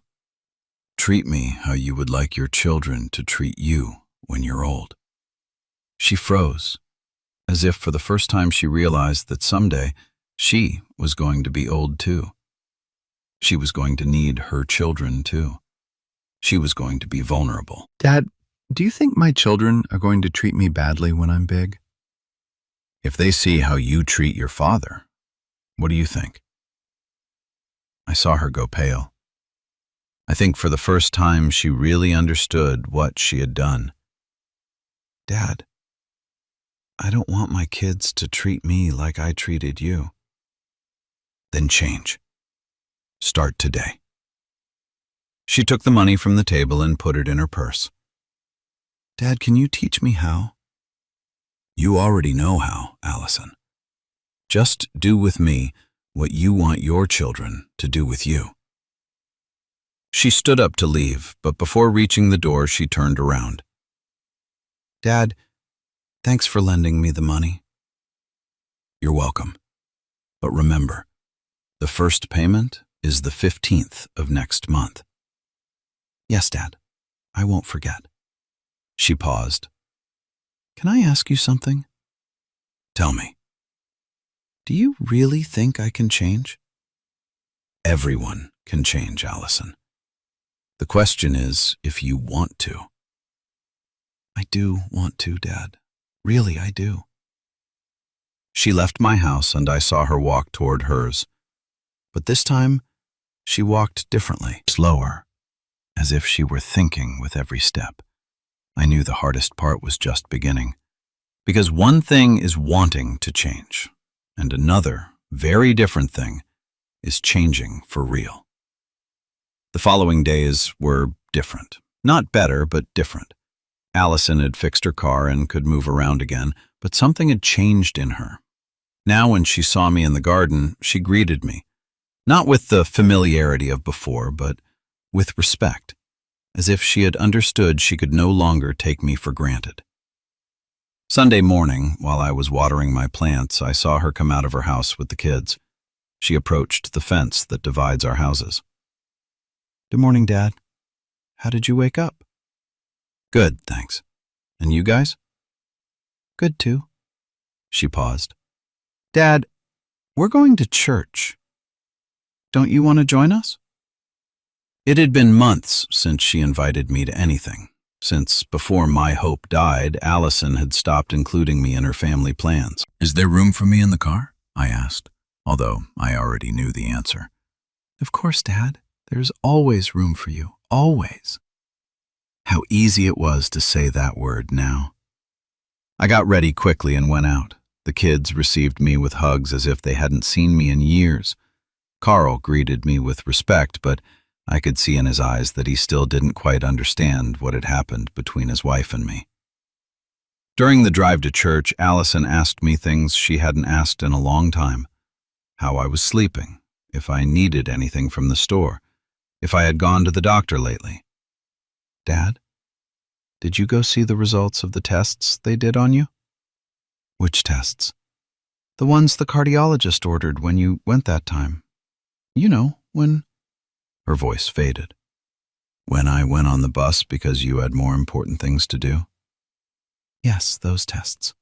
Treat me how you would like your children to treat you when you're old. She froze, as if for the first time she realized that someday she was going to be old too. She was going to need her children too. She was going to be vulnerable. Dad, do you think my children are going to treat me badly when I'm big? If they see how you treat your father, what do you think? I saw her go pale. I think for the first time she really understood what she had done. Dad, I don't want my kids to treat me like I treated you. Then change. Start today. She took the money from the table and put it in her purse. Dad, can you teach me how? You already know how, Allison. Just do with me what you want your children to do with you. She stood up to leave, but before reaching the door, she turned around. Dad, thanks for lending me the money. You're welcome. But remember, the first payment is the 15th of next month. Yes, Dad. I won't forget. She paused. Can I ask you something? Tell me. Do you really think I can change? Everyone can change, Allison. The question is if you want to. I do want to, Dad. Really, I do. She left my house and I saw her walk toward hers. But this time, she walked differently, slower, as if she were thinking with every step. I knew the hardest part was just beginning. Because one thing is wanting to change, and another, very different thing, is changing for real. The following days were different. Not better, but different. Allison had fixed her car and could move around again, but something had changed in her. Now when she saw me in the garden, she greeted me. Not with the familiarity of before, but with respect, as if she had understood she could no longer take me for granted. Sunday morning, while I was watering my plants, I saw her come out of her house with the kids. She approached the fence that divides our houses. Good morning, Dad. How did you wake up? Good, thanks. And you guys? Good, too. She paused. Dad, we're going to church. Don't you want to join us? It had been months since she invited me to anything. Since before my hope died, Allison had stopped including me in her family plans. Is there room for me in the car? I asked, although I already knew the answer. Of course, Dad. There's always room for you. Always. How easy it was to say that word now. I got ready quickly and went out. The kids received me with hugs as if they hadn't seen me in years. Carl greeted me with respect, but I could see in his eyes that he still didn't quite understand what had happened between his wife and me. During the drive to church, Allison asked me things she hadn't asked in a long time. How I was sleeping, if I needed anything from the store, if I had gone to the doctor lately. Dad, Did you go see the results of the tests they did on you? Which tests? The ones the cardiologist ordered when you went that time. You know, when... Her voice faded. When I went on the bus because you had more important things to do? Yes, those tests.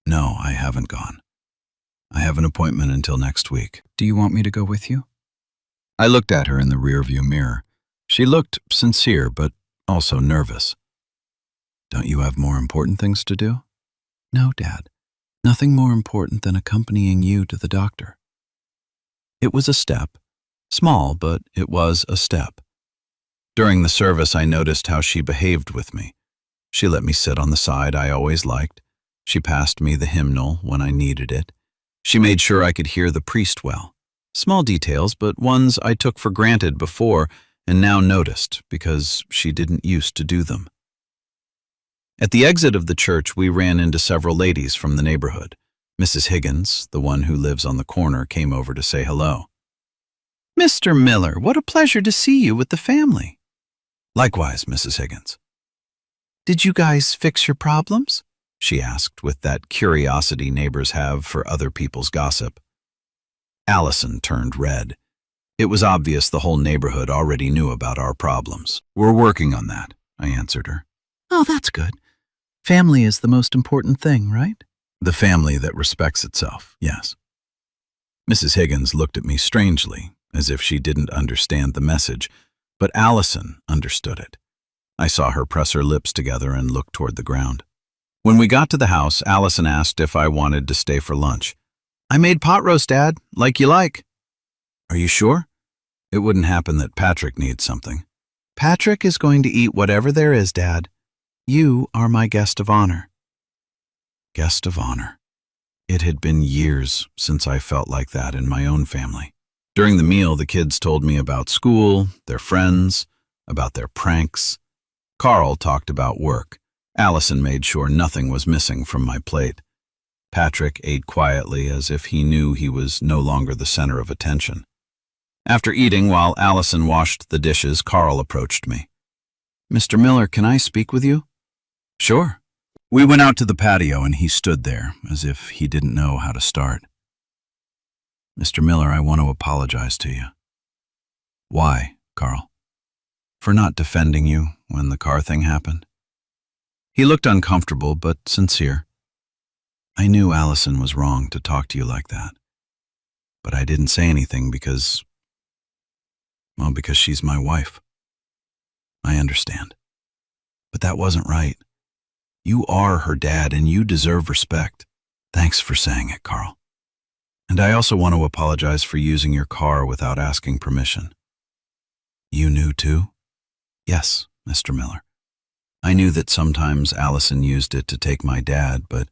No, I haven't gone. I have an appointment until next week. Do you want me to go with you? I looked at her in the rearview mirror. She looked sincere, but also nervous. Don't you have more important things to do? No, Dad. Nothing more important than accompanying you to the doctor. It was a step. Small, but it was a step. During the service, I noticed how she behaved with me. She let me sit on the side I always liked. She passed me the hymnal when I needed it. She made sure I could hear the priest well. Small details, but ones I took for granted before and now noticed because she didn't used to do them. At the exit of the church, we ran into several ladies from the neighborhood. Mrs. Higgins, the one who lives on the corner, came over to say hello. Mr. Miller, what a pleasure to see you with the family. Likewise, Mrs. Higgins. Did you guys fix your problems? She asked with that curiosity neighbors have for other people's gossip. Allison turned red. It was obvious the whole neighborhood already knew about our problems. We're working on that, I answered her. Oh, that's good. Family is the most important thing, right? The family that respects itself, yes. Mrs. Higgins looked at me strangely, as if she didn't understand the message, but Allison understood it. I saw her press her lips together and look toward the ground. When we got to the house, Allison asked if I wanted to stay for lunch. I made pot roast, Dad, like you like. Are you sure? It wouldn't happen that Patrick needs something. Patrick is going to eat whatever there is, Dad. You are my guest of honor. Guest of honor. It had been years since I felt like that in my own family. During the meal, the kids told me about school, their friends, about their pranks. Carl talked about work. Allison made sure nothing was missing from my plate. Patrick ate quietly as if he knew he was no longer the center of attention. After eating, while Allison washed the dishes, Carl approached me. Mr. Miller, can I speak with you? Sure. We went out to the patio and he stood there as if he didn't know how to start. Mr. Miller, I want to apologize to you. Why, Carl? For not defending you when the car thing happened? He looked uncomfortable but sincere. I knew Allison was wrong to talk to you like that. But I didn't say anything because she's my wife. I understand. But that wasn't right. You are her dad and you deserve respect. Thanks for saying it, Carl. And I also want to apologize for using your car without asking permission. You knew too? Yes, Mr. Miller. I knew that sometimes Allison used it to take my dad, but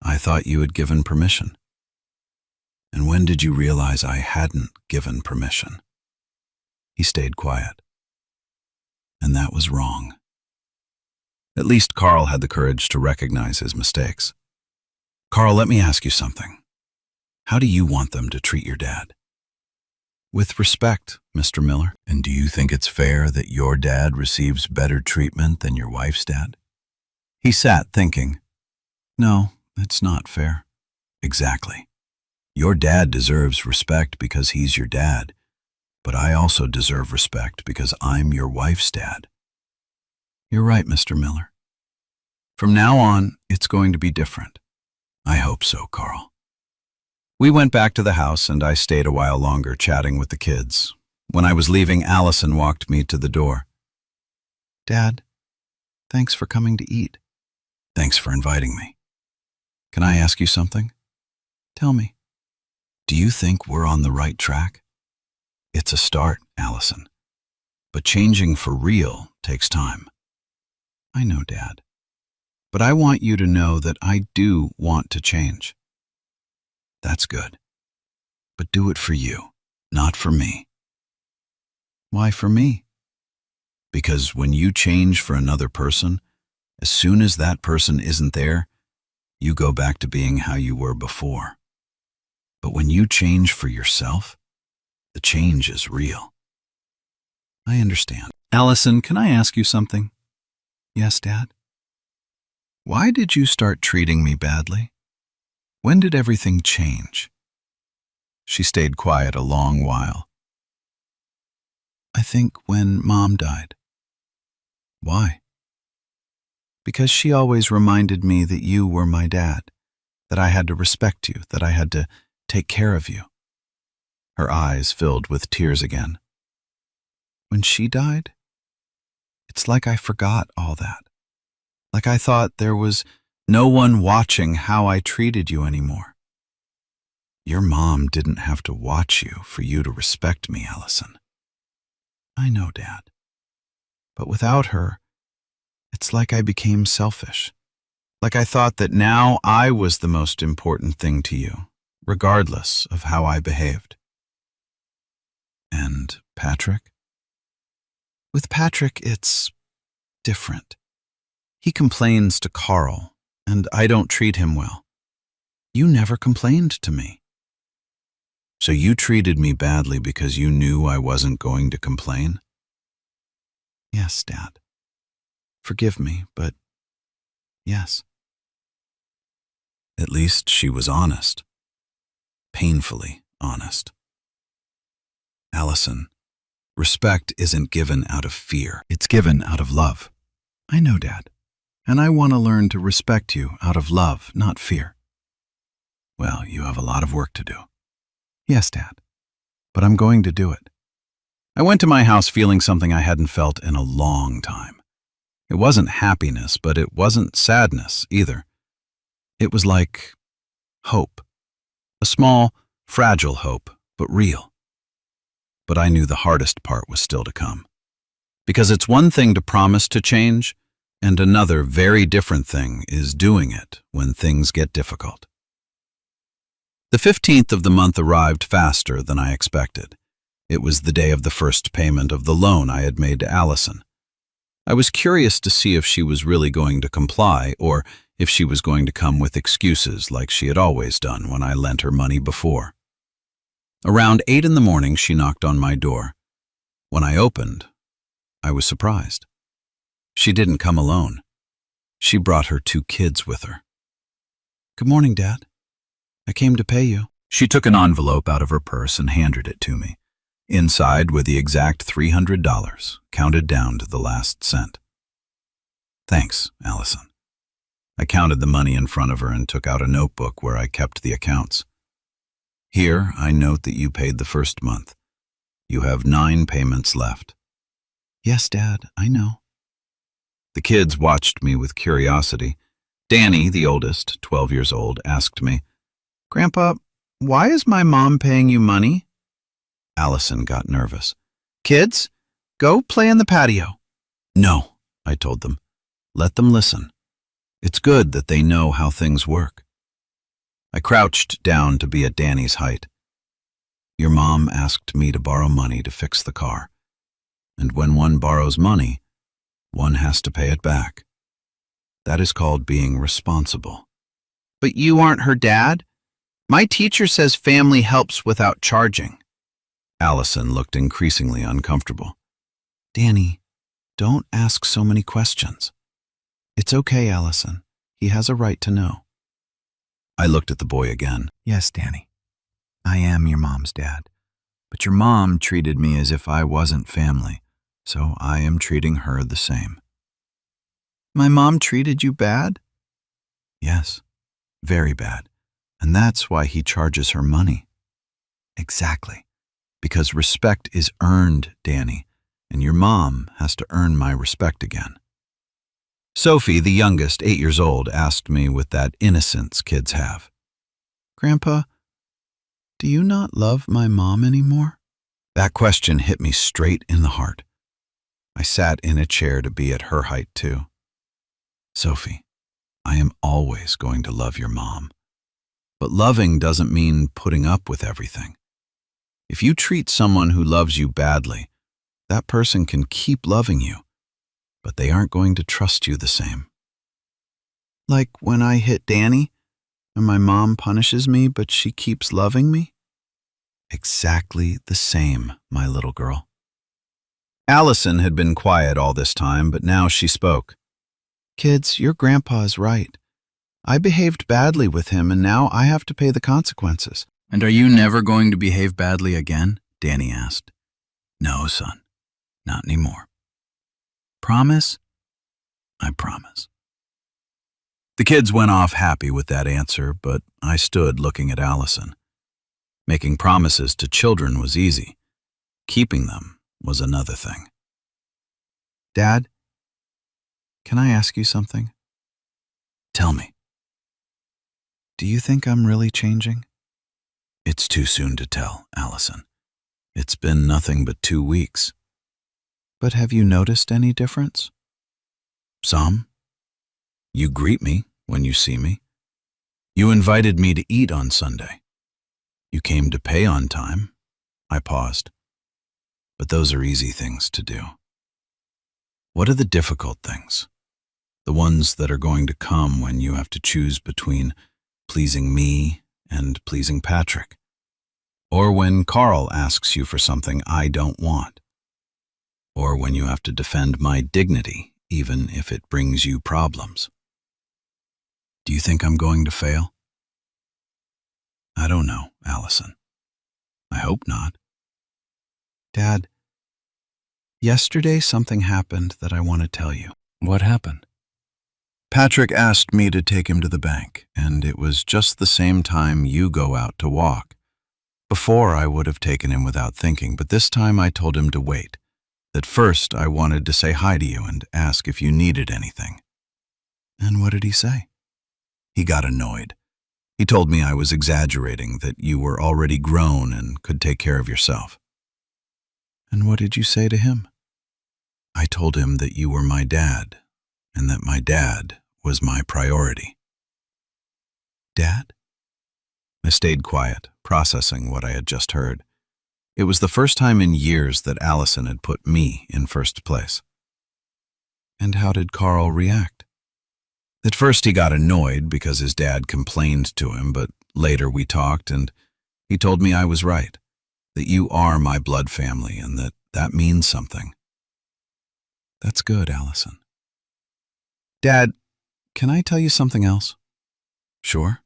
I thought you had given permission. And when did you realize I hadn't given permission? He stayed quiet. And that was wrong. At least Carl had the courage to recognize his mistakes. Carl, let me ask you something. How do you want them to treat your dad? With respect, Mr. Miller. And do you think it's fair that your dad receives better treatment than your wife's dad? He sat thinking. No, it's not fair. Exactly. Your dad deserves respect because he's your dad, but I also deserve respect because I'm your wife's dad. You're right, Mr. Miller. From now on, it's going to be different. I hope so, Carl. We went back to the house and I stayed a while longer chatting with the kids. When I was leaving, Allison walked me to the door. Dad, thanks for coming to eat. Thanks for inviting me. Can I ask you something? Tell me. Do you think we're on the right track? It's a start, Allison. But changing for real takes time. I know, Dad. But I want you to know that I do want to change. That's good. But do it for you, not for me. Why for me? Because when you change for another person, as soon as that person isn't there, you go back to being how you were before. But when you change for yourself, the change is real. I understand. Allison, can I ask you something? Yes, Dad? Why did you start treating me badly? When did everything change? She stayed quiet a long while. I think when Mom died. Why? Because she always reminded me that you were my dad, that I had to respect you, that I had to take care of you. Her eyes filled with tears again. When she died, it's like I forgot all that. Like I thought there was no one watching how I treated you anymore. Your mom didn't have to watch you for you to respect me, Allison. I know, Dad. But without her, it's like I became selfish. Like I thought that now I was the most important thing to you, regardless of how I behaved. And Patrick? With Patrick, it's different. He complains to Carl, and I don't treat him well. You never complained to me. So you treated me badly because you knew I wasn't going to complain? Yes, Dad. Forgive me, but yes. At least she was honest. Painfully honest. Allison, respect isn't given out of fear. It's given out of love. I know, Dad. And I want to learn to respect you out of love, not fear. Well, you have a lot of work to do. Yes, Dad. But I'm going to do it. I went to my house feeling something I hadn't felt in a long time. It wasn't happiness, but it wasn't sadness either. It was like hope. A small, fragile hope, but real. But I knew the hardest part was still to come. Because it's one thing to promise to change, and another very different thing is doing it when things get difficult. The 15th of the month arrived faster than I expected. It was the day of the first payment of the loan I had made to Allison. I was curious to see if she was really going to comply or if she was going to come with excuses like she had always done when I lent her money before. Around 8 in the morning, she knocked on my door. When I opened, I was surprised. She didn't come alone. She brought her 2 kids with her. Good morning, Dad. I came to pay you. She took an envelope out of her purse and handed it to me. Inside were the exact $300, counted down to the last cent. Thanks, Allison. I counted the money in front of her and took out a notebook where I kept the accounts. Here, I note that you paid the first month. You have 9 payments left. Yes, Dad, I know. The kids watched me with curiosity. Danny, the oldest, 12 years old, asked me, Grandpa, why is my mom paying you money? Allison got nervous. Kids, go play in the patio. No, I told them. Let them listen. It's good that they know how things work. I crouched down to be at Danny's height. Your mom asked me to borrow money to fix the car. And when one borrows money, one has to pay it back. That is called being responsible. But you aren't her dad? My teacher says family helps without charging. Allison looked increasingly uncomfortable. Danny, don't ask so many questions. It's okay, Allison. He has a right to know. I looked at the boy again. Yes, Danny. I am your mom's dad. But your mom treated me as if I wasn't family, so I am treating her the same. My mom treated you bad? Yes, very bad. And that's why he charges her money. Exactly. Because respect is earned, Danny, and your mom has to earn my respect again. Sophie, the youngest, 8 years old, asked me with that innocence kids have. Grandpa, do you not love my mom anymore? That question hit me straight in the heart. I sat in a chair to be at her height, too. Sophie, I am always going to love your mom. But loving doesn't mean putting up with everything. If you treat someone who loves you badly, that person can keep loving you, but they aren't going to trust you the same. Like when I hit Danny, and my mom punishes me, but she keeps loving me? Exactly the same, my little girl. Allison had been quiet all this time, but now she spoke. Kids, your grandpa is right. I behaved badly with him, and now I have to pay the consequences. And are you never going to behave badly again? Danny asked. No, son, not anymore. Promise? I promise. The kids went off happy with that answer, but I stood looking at Allison. Making promises to children was easy. Keeping them was another thing. Dad, can I ask you something? Tell me. Do you think I'm really changing? It's too soon to tell, Allison. It's been nothing but 2 weeks. But have you noticed any difference? Some. You greet me when you see me. You invited me to eat on Sunday. You came to pay on time. I paused. But those are easy things to do. What are the difficult things? The ones that are going to come when you have to choose between pleasing me and pleasing Patrick. Or when Carl asks you for something I don't want. Or when you have to defend my dignity, even if it brings you problems. Do you think I'm going to fail? I don't know, Allison. I hope not. Dad, yesterday something happened that I want to tell you. What happened? Patrick asked me to take him to the bank, and it was just the same time you go out to walk. Before, I would have taken him without thinking, but this time I told him to wait. That first, I wanted to say hi to you and ask if you needed anything. And what did he say? He got annoyed. He told me I was exaggerating, that you were already grown and could take care of yourself. And what did you say to him? I told him that you were my dad, and that my dad was my priority. Dad? I stayed quiet, processing what I had just heard. It was the first time in years that Allison had put me in first place. And how did Carl react? At first he got annoyed because his dad complained to him, but later we talked and he told me I was right, that you are my blood family and that means something. That's good, Allison. Dad, can I tell you something else? Sure.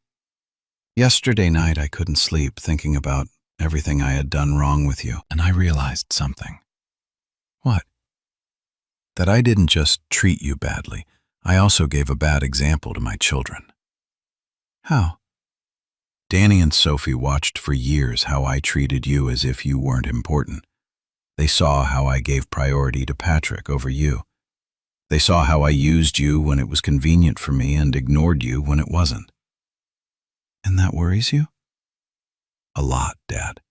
Yesterday night I couldn't sleep thinking about everything I had done wrong with you, and I realized something. What? That I didn't just treat you badly, I also gave a bad example to my children. How? Danny and Sophie watched for years how I treated you as if you weren't important. They saw how I gave priority to Patrick over you. They saw how I used you when it was convenient for me and ignored you when it wasn't. And that worries you? A lot, Dad.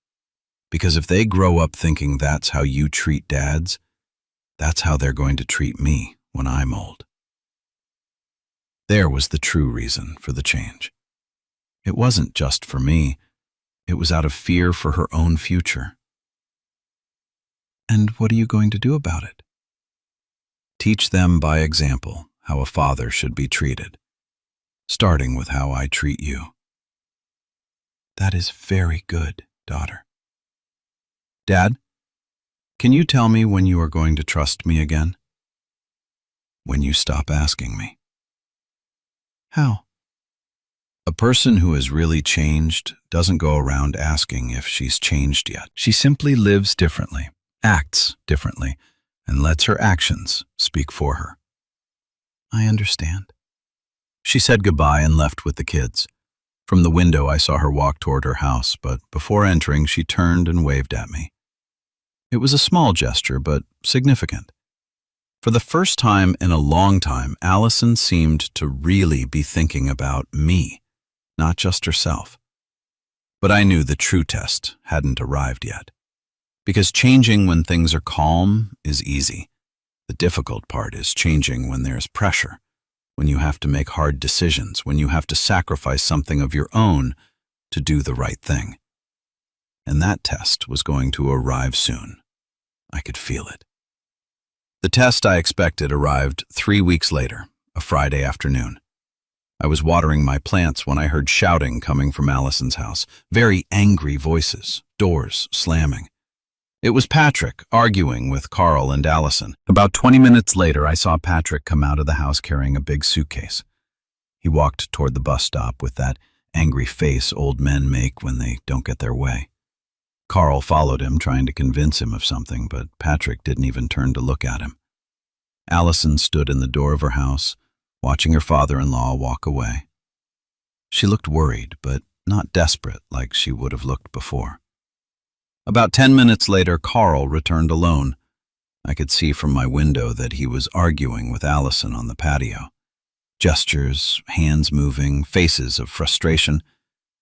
Because if they grow up thinking that's how you treat dads, that's how they're going to treat me when I'm old. There was the true reason for the change. It wasn't just for me. It was out of fear for her own future. And what are you going to do about it? Teach them by example how a father should be treated, starting with how I treat you. That is very good, daughter. Dad, can you tell me when you are going to trust me again? When you stop asking me. How? A person who has really changed doesn't go around asking if she's changed yet. She simply lives differently, acts differently, and lets her actions speak for her. I understand. She said goodbye and left with the kids. From the window, I saw her walk toward her house, but before entering, she turned and waved at me. It was a small gesture, but significant. For the first time in a long time, Allison seemed to really be thinking about me, not just herself. But I knew the true test hadn't arrived yet. Because changing when things are calm is easy. The difficult part is changing when there's pressure, when you have to make hard decisions, when you have to sacrifice something of your own to do the right thing. And that test was going to arrive soon. I could feel it. The test I expected arrived 3 weeks later, a Friday afternoon. I was watering my plants when I heard shouting coming from Allison's house, very angry voices, doors slamming. It was Patrick arguing with Carl and Allison. About 20 minutes later, I saw Patrick come out of the house carrying a big suitcase. He walked toward the bus stop with that angry face old men make when they don't get their way. Carl followed him, trying to convince him of something, but Patrick didn't even turn to look at him. Allison stood in the door of her house, watching her father-in-law walk away. She looked worried, but not desperate like she would have looked before. About 10 minutes later, Carl returned alone. I could see from my window that he was arguing with Allison on the patio. Gestures, hands moving, faces of frustration.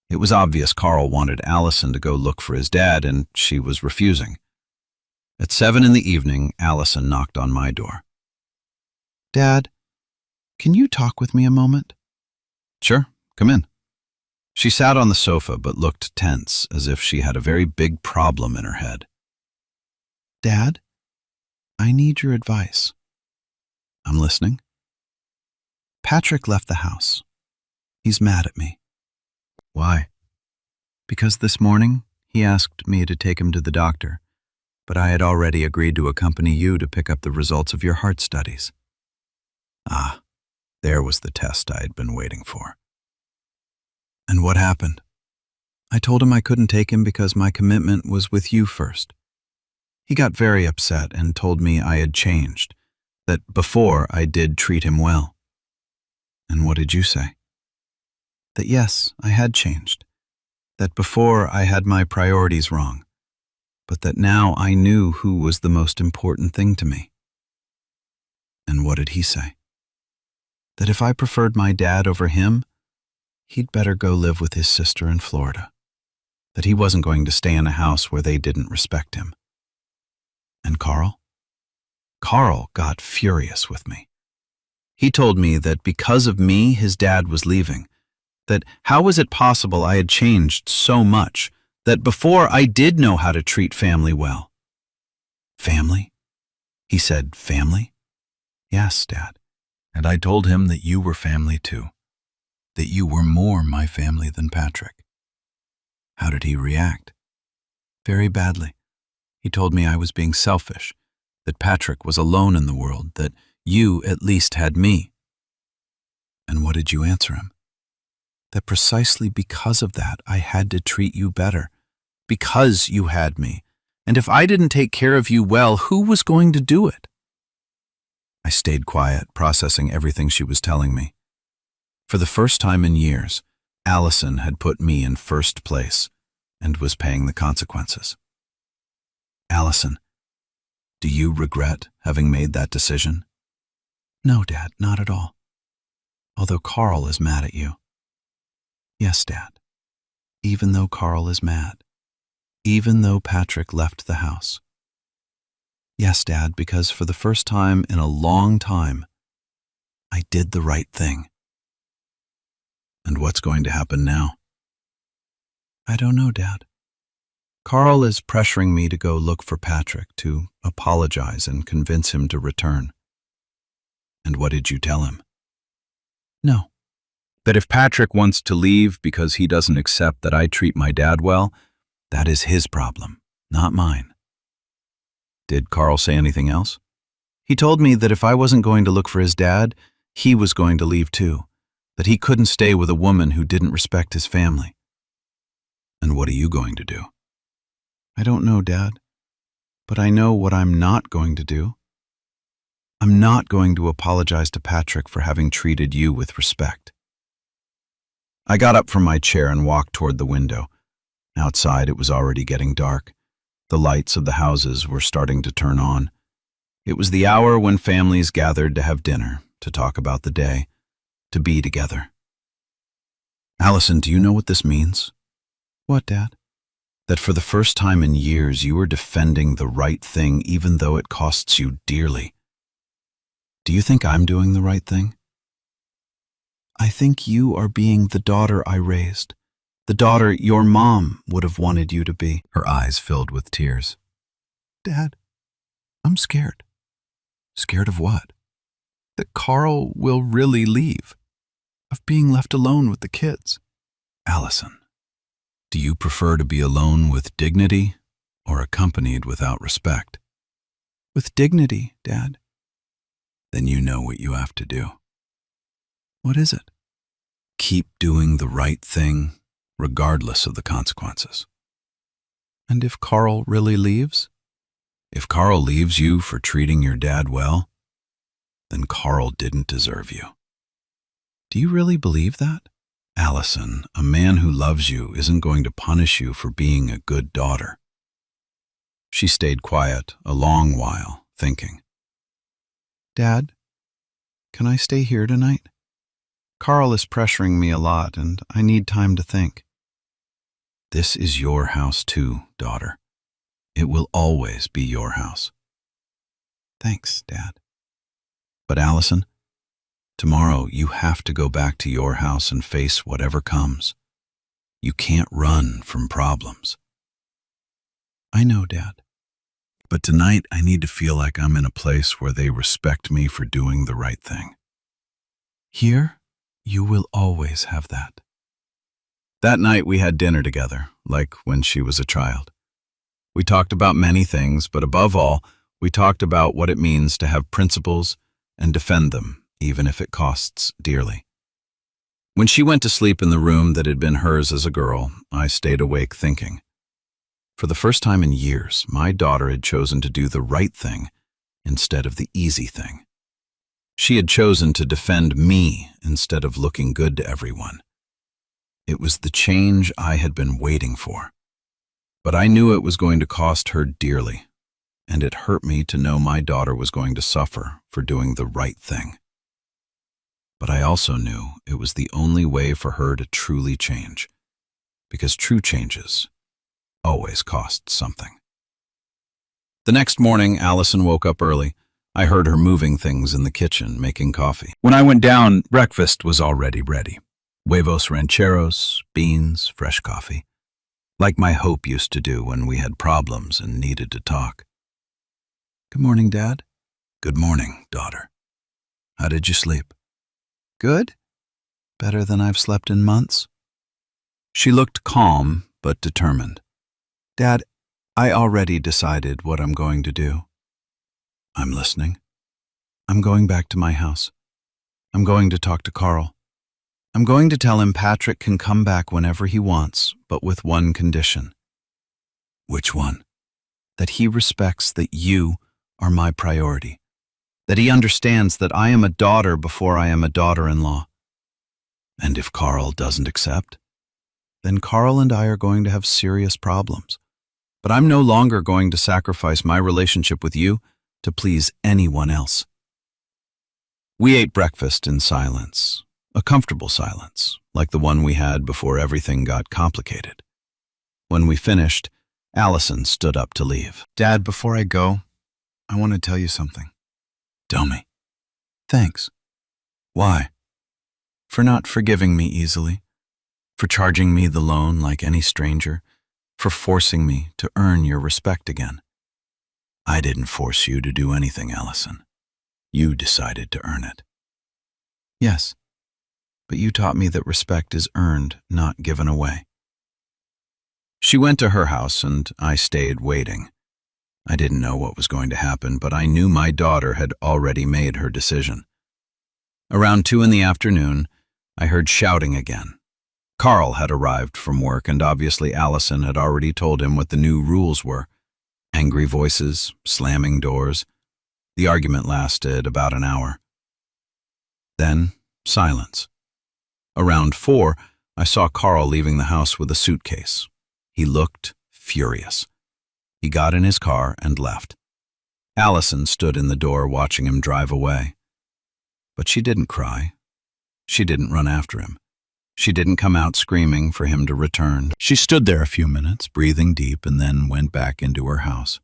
It was obvious Carl wanted Allison to go look for his dad, and she was refusing. At 7 in the evening, Allison knocked on my door. Dad, can you talk with me a moment? Sure, come in. She sat on the sofa but looked tense, as if she had a very big problem in her head. Dad, I need your advice. I'm listening. Patrick left the house. He's mad at me. Why? Because this morning he asked me to take him to the doctor, but I had already agreed to accompany you to pick up the results of your heart studies. Ah, there was the test I had been waiting for. And what happened? I told him I couldn't take him because my commitment was with you first. He got very upset and told me I had changed, that before I did treat him well. And what did you say? That yes, I had changed, that before I had my priorities wrong, but that now I knew who was the most important thing to me. And what did he say? That if I preferred my dad over him, he'd better go live with his sister in Florida, that he wasn't going to stay in a house where they didn't respect him. And Carl? Carl got furious with me. He told me that because of me, his dad was leaving, that how was it possible I had changed so much, that before I did know how to treat family well. Family? He said, family? Yes, Dad. And I told him that you were family too, that you were more my family than Patrick. How did he react? Very badly. He told me I was being selfish, that Patrick was alone in the world, that you at least had me. And what did you answer him? That precisely because of that, I had to treat you better, because you had me, and if I didn't take care of you well, who was going to do it? I stayed quiet, processing everything she was telling me. For the first time in years, Allison had put me in first place and was paying the consequences. Allison, do you regret having made that decision? No, Dad, not at all. Although Carl is mad at you. Yes, Dad. Even though Carl is mad. Even though Patrick left the house. Yes, Dad, because for the first time in a long time, I did the right thing. And what's going to happen now? I don't know, Dad. Carl is pressuring me to go look for Patrick, to apologize and convince him to return. And what did you tell him? No. That if Patrick wants to leave because he doesn't accept that I treat my dad well, that is his problem, not mine. Did Carl say anything else? He told me that if I wasn't going to look for his dad, he was going to leave too, that he couldn't stay with a woman who didn't respect his family. And what are you going to do? I don't know, Dad, but I know what I'm not going to do. I'm not going to apologize to Patrick for having treated you with respect. I got up from my chair and walked toward the window. Outside, it was already getting dark. The lights of the houses were starting to turn on. It was the hour when families gathered to have dinner, to talk about the day, to be together. Allison, do you know what this means? What, Dad? That for the first time in years, you are defending the right thing even though it costs you dearly. Do you think I'm doing the right thing? I think you are being the daughter I raised, the daughter your mom would have wanted you to be. Her eyes filled with tears. Dad, I'm scared. Scared of what? That Carl will really leave, of being left alone with the kids. Allison, do you prefer to be alone with dignity or accompanied without respect. With dignity, Dad. Then you know what you have to do. What is it? Keep doing the right thing, regardless of the consequences. And if Carl really leaves? If Carl leaves you for treating your dad well, then Carl didn't deserve you. Do you really believe that? Allison, a man who loves you isn't going to punish you for being a good daughter. She stayed quiet a long while, thinking. Dad, can I stay here tonight? Carl is pressuring me a lot, and I need time to think. This is your house too, daughter. It will always be your house. Thanks, Dad. But Allison, tomorrow you have to go back to your house and face whatever comes. You can't run from problems. I know, Dad. But tonight I need to feel like I'm in a place where they respect me for doing the right thing. Here, you will always have that. That night we had dinner together, like when she was a child. We talked about many things, but above all, we talked about what it means to have principles and defend them, even if it costs dearly. When she went to sleep in the room that had been hers as a girl, I stayed awake thinking. For the first time in years, my daughter had chosen to do the right thing instead of the easy thing. She had chosen to defend me instead of looking good to everyone. It was the change I had been waiting for. But I knew it was going to cost her dearly, and it hurt me to know my daughter was going to suffer for doing the right thing. But I also knew it was the only way for her to truly change, because true changes always cost something. The next morning, Allison woke up early. I heard her moving things in the kitchen, making coffee. When I went down, breakfast was already ready. Huevos rancheros, beans, fresh coffee. Like my Hope used to do when we had problems and needed to talk. Good morning, Dad. Good morning, daughter. How did you sleep? Good? Better than I've slept in months. She looked calm but determined. Dad, I already decided what I'm going to do. I'm listening. I'm going back to my house. I'm going to talk to Carl. I'm going to tell him Patrick can come back whenever he wants, but with one condition. Which one? That he respects that you are my priority. That he understands that I am a daughter before I am a daughter-in-law. And if Carl doesn't accept? Then Carl and I are going to have serious problems. But I'm no longer going to sacrifice my relationship with you to please anyone else. We ate breakfast in silence, a comfortable silence, like the one we had before everything got complicated. When we finished, Allison stood up to leave. Dad, before I go, I want to tell you something. Tell me. Thanks. Why? For not forgiving me easily, for charging me the loan like any stranger, for forcing me to earn your respect again. I didn't force you to do anything, Allison. You decided to earn it. Yes, but you taught me that respect is earned, not given away. She went to her house and I stayed waiting. I didn't know what was going to happen, but I knew my daughter had already made her decision. Around 2 p.m, I heard shouting again. Carl had arrived from work, and obviously Allison had already told him what the new rules were. Angry voices, slamming doors. The argument lasted about an hour. Then, silence. Around 4, I saw Carl leaving the house with a suitcase. He looked furious. He got in his car and left. Allison stood in the door watching him drive away. But she didn't cry. She didn't run after him. She didn't come out screaming for him to return. She stood there a few minutes, breathing deep, and then went back into her house.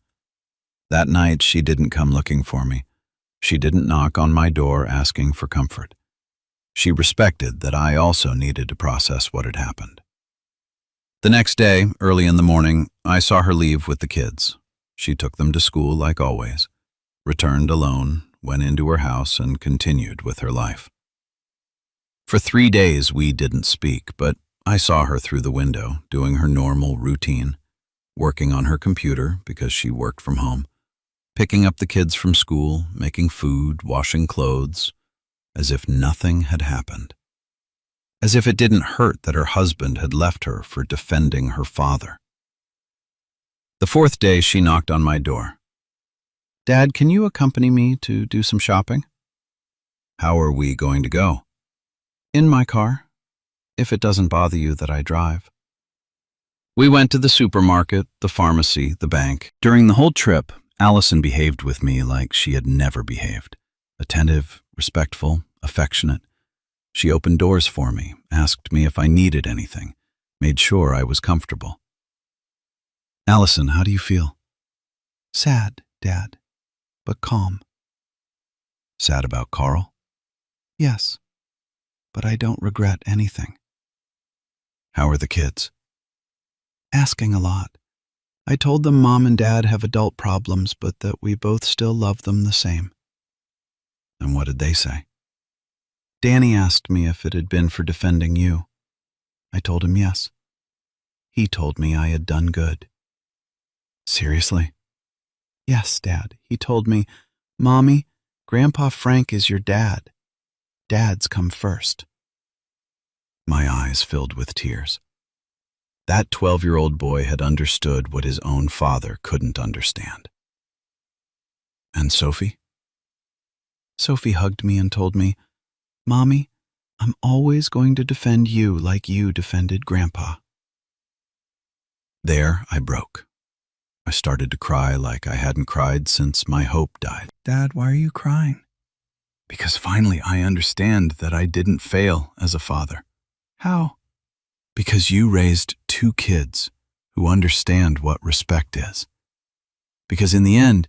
That night, she didn't come looking for me. She didn't knock on my door asking for comfort. She respected that I also needed to process what had happened. The next day, early in the morning, I saw her leave with the kids. She took them to school like always, returned alone, went into her house, and continued with her life. For 3 days we didn't speak, but I saw her through the window, doing her normal routine, working on her computer because she worked from home, picking up the kids from school, making food, washing clothes, as if nothing had happened. As if it didn't hurt that her husband had left her for defending her father. The fourth day, she knocked on my door. "Dad, can you accompany me to do some shopping?" "How are we going to go?" "In my car, if it doesn't bother you that I drive." We went to the supermarket, the pharmacy, the bank. During the whole trip, Allison behaved with me like she had never behaved. Attentive, respectful, affectionate. She opened doors for me, asked me if I needed anything, made sure I was comfortable. "Allison, how do you feel?" "Sad, Dad, but calm." "Sad about Carl?" "Yes, but I don't regret anything." "How are the kids?" "Asking a lot. I told them Mom and Dad have adult problems, but that we both still love them the same." "And what did they say?" "Danny asked me if it had been for defending you. I told him yes. He told me I had done good." "Seriously?" "Yes, Dad. He told me, 'Mommy, Grandpa Frank is your dad. Dads come first.'" My eyes filled with tears. That 12-year-old boy had understood what his own father couldn't understand. "And Sophie?" "Sophie hugged me and told me, 'Mommy, I'm always going to defend you like you defended Grandpa.'" There I broke. I started to cry like I hadn't cried since my hope died. "Dad, why are you crying?" "Because finally I understand that I didn't fail as a father." "How?" "Because you raised 2 kids who understand what respect is. Because in the end,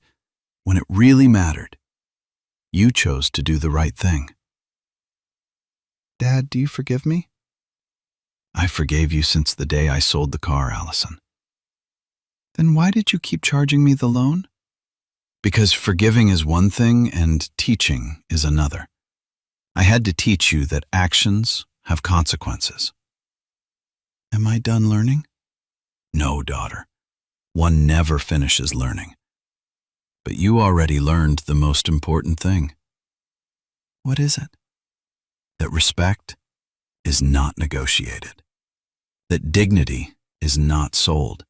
when it really mattered, you chose to do the right thing." "Dad, do you forgive me?" "I forgave you since the day I sold the car, Allison." "Then why did you keep charging me the loan?" "Because forgiving is one thing and teaching is another. I had to teach you that actions have consequences." "Am I done learning?" "No, daughter. One never finishes learning. But you already learned the most important thing." "What is it?" "That respect is not negotiated. That dignity is not sold.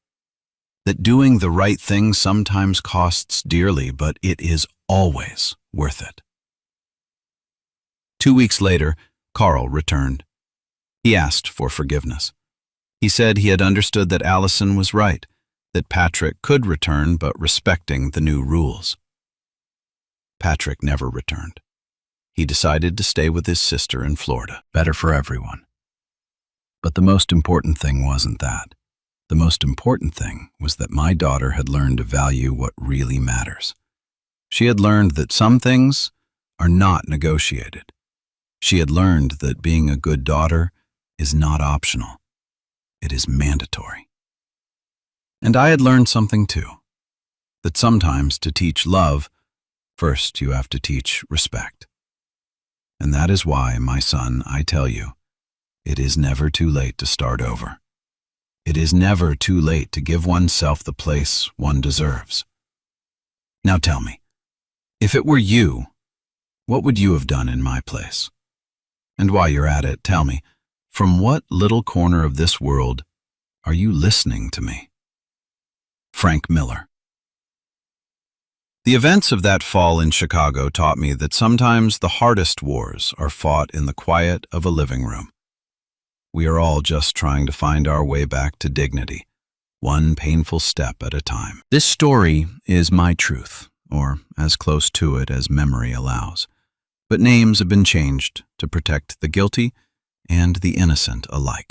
That doing the right thing sometimes costs dearly, but it is always worth it." 2 weeks later, Carl returned. He asked for forgiveness. He said he had understood that Allison was right, that Patrick could return, but respecting the new rules. Patrick never returned. He decided to stay with his sister in Florida. Better for everyone. But the most important thing wasn't that. The most important thing was that my daughter had learned to value what really matters. She had learned that some things are not negotiated. She had learned that being a good daughter is not optional. It is mandatory. And I had learned something too, that sometimes to teach love, first you have to teach respect. And that is why, my son, I tell you, it is never too late to start over. It is never too late to give oneself the place one deserves. Now tell me, if it were you, what would you have done in my place? And while you're at it, tell me, from what little corner of this world are you listening to me? Frank Miller. The events of that fall in Chicago taught me that sometimes the hardest wars are fought in the quiet of a living room. We are all just trying to find our way back to dignity, one painful step at a time. This story is my truth, or as close to it as memory allows. But names have been changed to protect the guilty and the innocent alike.